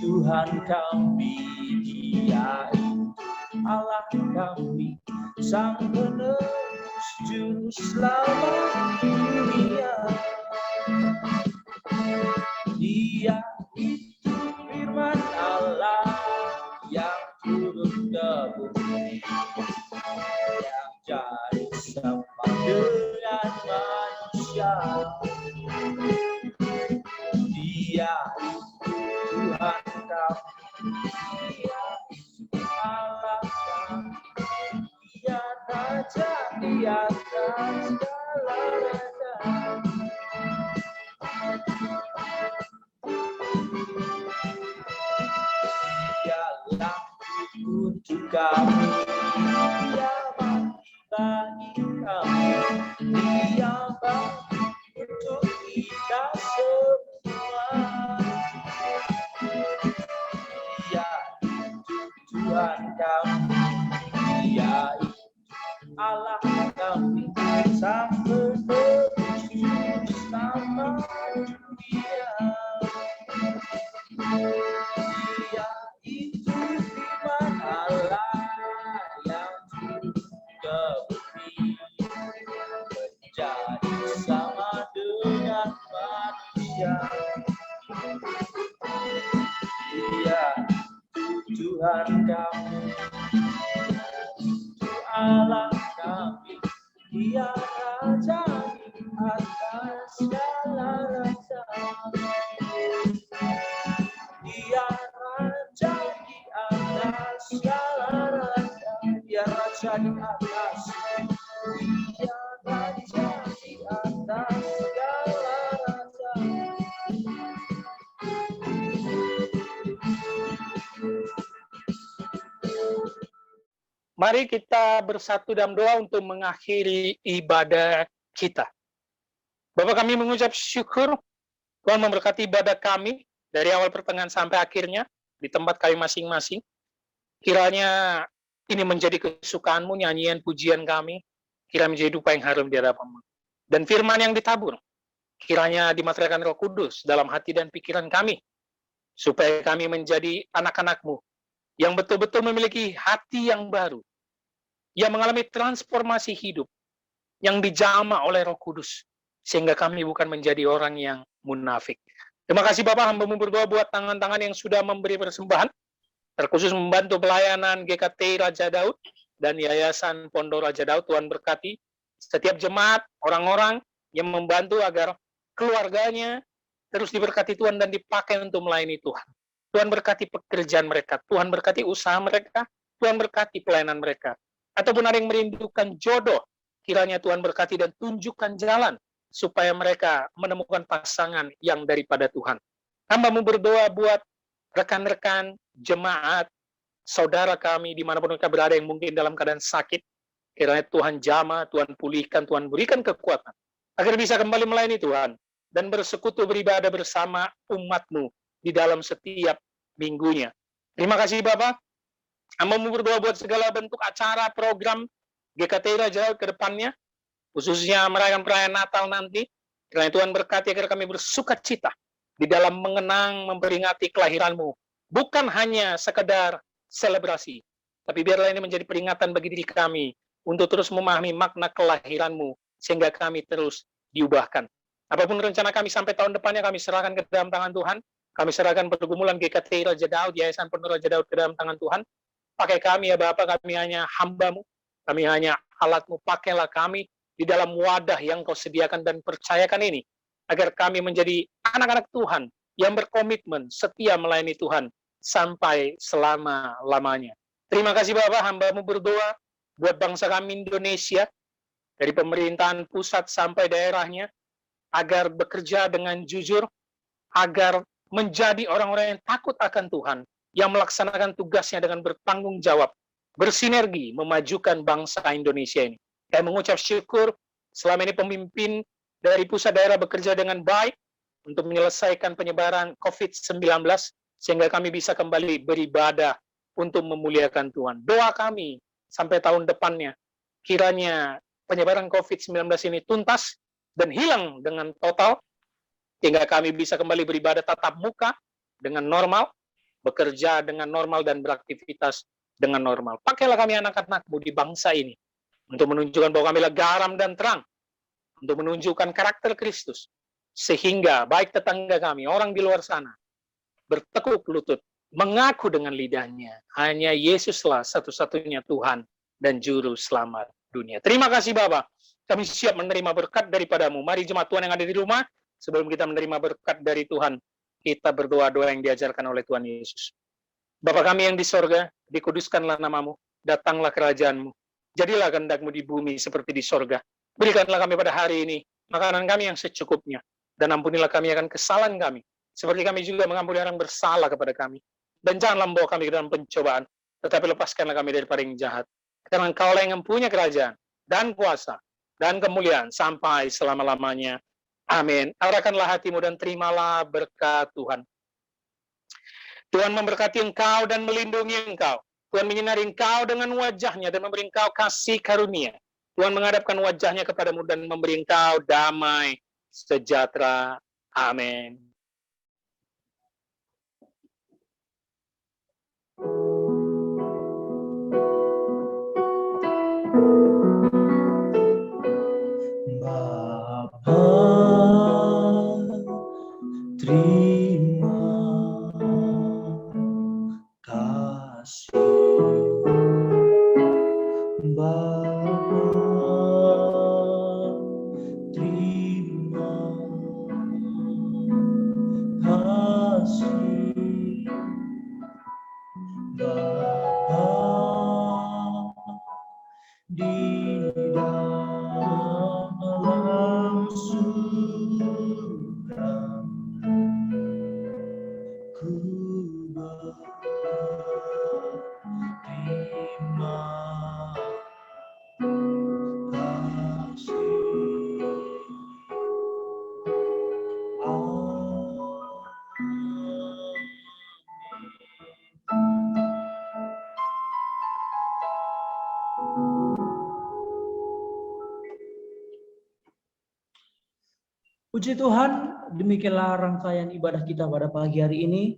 Tuhan kami, Dia itu Allah kami, Sang Penebus Juru Selamat dunia. Dia itu firman Allah yang turun ke bumi, yang jadi sama dengan manusia. Dia itu Tuhan kami, Dia itu Allah kami, Dia Raja di atas segala raja. Dia lahir untuk kami, Dia mati bagi kami, Dia bangkit untuk kita semua. Dia itu Tuhan kami, Dia itu Allah kami, Sang Penebus Juru Selamat dunia. Dia itu firman Allah yang turun ke bumi, menjadi sama dengan manusia. Dia itu Tuhan kami, itu Allah kami, Dia Raja di atas segala raja. Dia Raja di atas segala raja. Dia Raja di atas. Dia Raja di atas segala raja. Mari kita bersatu dalam doa untuk mengakhiri ibadah kita. Bapak, kami mengucap syukur Tuhan memberkati ibadah kami dari awal pertengahan sampai akhirnya di tempat kami masing-masing. Kiranya ini menjadi kesukaan-Mu, nyanyian pujian kami, kiranya menjadi dupa yang harum di hadapan-Mu. Dan firman yang ditabur, kiranya dimateraikan Roh Kudus dalam hati dan pikiran kami, supaya kami menjadi anak-anak-Mu yang betul-betul memiliki hati yang baru, yang mengalami transformasi hidup, yang dijamah oleh Roh Kudus, sehingga kami bukan menjadi orang yang munafik, Terima kasih Bapak, hamba-Mu berdoa buat tangan-tangan yang sudah memberi persembahan, terkhusus membantu pelayanan GKT Raja Daud dan Yayasan Pondok Raja Daud. Tuhan berkati setiap jemaat, orang-orang yang membantu agar keluarganya terus diberkati Tuhan dan dipakai untuk melayani Tuhan. Tuhan berkati pekerjaan mereka, Tuhan berkati usaha mereka, Tuhan berkati pelayanan mereka. Ataupun ada yang merindukan jodoh, kiranya Tuhan berkati dan tunjukkan jalan supaya mereka menemukan pasangan yang daripada Tuhan. Hamba-Mu berdoa buat rekan-rekan, jemaat, saudara kami, dimanapun mereka berada yang mungkin dalam keadaan sakit. Kiranya Tuhan jamah, Tuhan pulihkan, Tuhan berikan kekuatan, agar bisa kembali melayani Tuhan, dan bersekutu beribadah bersama umat-Mu di dalam setiap minggunya. Terima kasih Bapak. Hamba-Mu berdoa buat segala bentuk acara, program GKT Raja Daud ke depannya, khususnya merayakan perayaan Natal nanti. Kiranya Tuhan berkati agar kami bersuka cita di dalam mengenang, memperingati kelahiran-Mu. Bukan hanya sekedar selebrasi, tapi biarlah ini menjadi peringatan bagi diri kami untuk terus memahami makna kelahiran-Mu, sehingga kami terus diubahkan. Apapun rencana kami sampai tahun depannya, kami serahkan ke dalam tangan Tuhan. Kami serahkan pergumulan GKT Raja Daud, Yayasan Pondok Raja Daud ke dalam tangan Tuhan. Pakai kami ya Bapak, kami hanya hamba-Mu, kami hanya alat-Mu, pakailah kami di dalam wadah yang Kau sediakan dan percayakan ini, agar kami menjadi anak-anak Tuhan yang berkomitmen setia melayani Tuhan sampai selama-lamanya. Terima kasih Bapak, hamba-Mu berdoa buat bangsa kami Indonesia, dari pemerintahan pusat sampai daerahnya, agar bekerja dengan jujur, agar menjadi orang-orang yang takut akan Tuhan, yang melaksanakan tugasnya dengan bertanggung jawab, bersinergi memajukan bangsa Indonesia ini. Kami mengucap syukur selama ini pemimpin dari pusat daerah bekerja dengan baik untuk menyelesaikan penyebaran COVID-19, sehingga kami bisa kembali beribadah untuk memuliakan Tuhan. Doa kami sampai tahun depannya, kiranya penyebaran COVID-19 ini tuntas dan hilang dengan total, sehingga kami bisa kembali beribadah tatap muka dengan normal, bekerja dengan normal, dan beraktivitas dengan normal. Pakailah kami anak-anak-Mu di bangsa ini, untuk menunjukkan bahwa kamilah garam dan terang, untuk menunjukkan karakter Kristus, sehingga baik tetangga kami, orang di luar sana, bertekuk lutut, mengaku dengan lidahnya, hanya Yesuslah satu-satunya Tuhan dan Juru Selamat dunia. Terima kasih Bapak, kami siap menerima berkat daripada-Mu. Mari jemaat Tuhan yang ada di rumah, sebelum kita menerima berkat dari Tuhan, kita berdoa-doa yang diajarkan oleh Tuhan Yesus. Bapa kami yang di sorga, dikuduskanlah nama-Mu, datanglah kerajaan-Mu, jadilah kehendak-Mu di bumi seperti di sorga. Berikanlah kami pada hari ini makanan kami yang secukupnya, dan ampunilah kami akan kesalahan kami, seperti kami juga mengampuni orang bersalah kepada kami. Dan janganlah membawa kami ke dalam pencobaan, tetapi lepaskanlah kami daripada yang jahat. Karena Engkaulah yang mempunyai kerajaan, dan kuasa, dan kemuliaan, sampai selama-lamanya. Amin. Arahkanlah hatimu dan terimalah berkat Tuhan. Tuhan memberkati engkau dan melindungi engkau. Tuhan menyinari engkau dengan wajah-Nya dan memberi engkau kasih karunia. Tuhan menghadapkan wajah-Nya kepadamu dan memberi engkau damai sejahtera. Amin. Bapa, terima kasih. Bapa, terima kasih. Bapa, di dalam surga, ku berterima kasih. Puji Tuhan, demikianlah rangkaian ibadah kita pada pagi hari ini.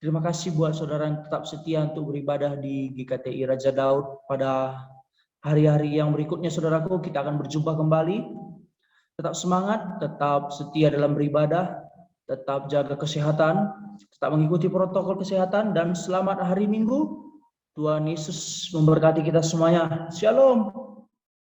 Terima kasih buat saudara yang tetap setia untuk beribadah di GKTI Raja Daud. Pada hari-hari yang berikutnya saudaraku, kita akan berjumpa kembali. Tetap semangat, tetap setia dalam beribadah. tetap jaga kesehatan, tetap mengikuti protokol kesehatan, dan selamat hari Minggu. Tuhan Yesus memberkati kita semuanya. Shalom.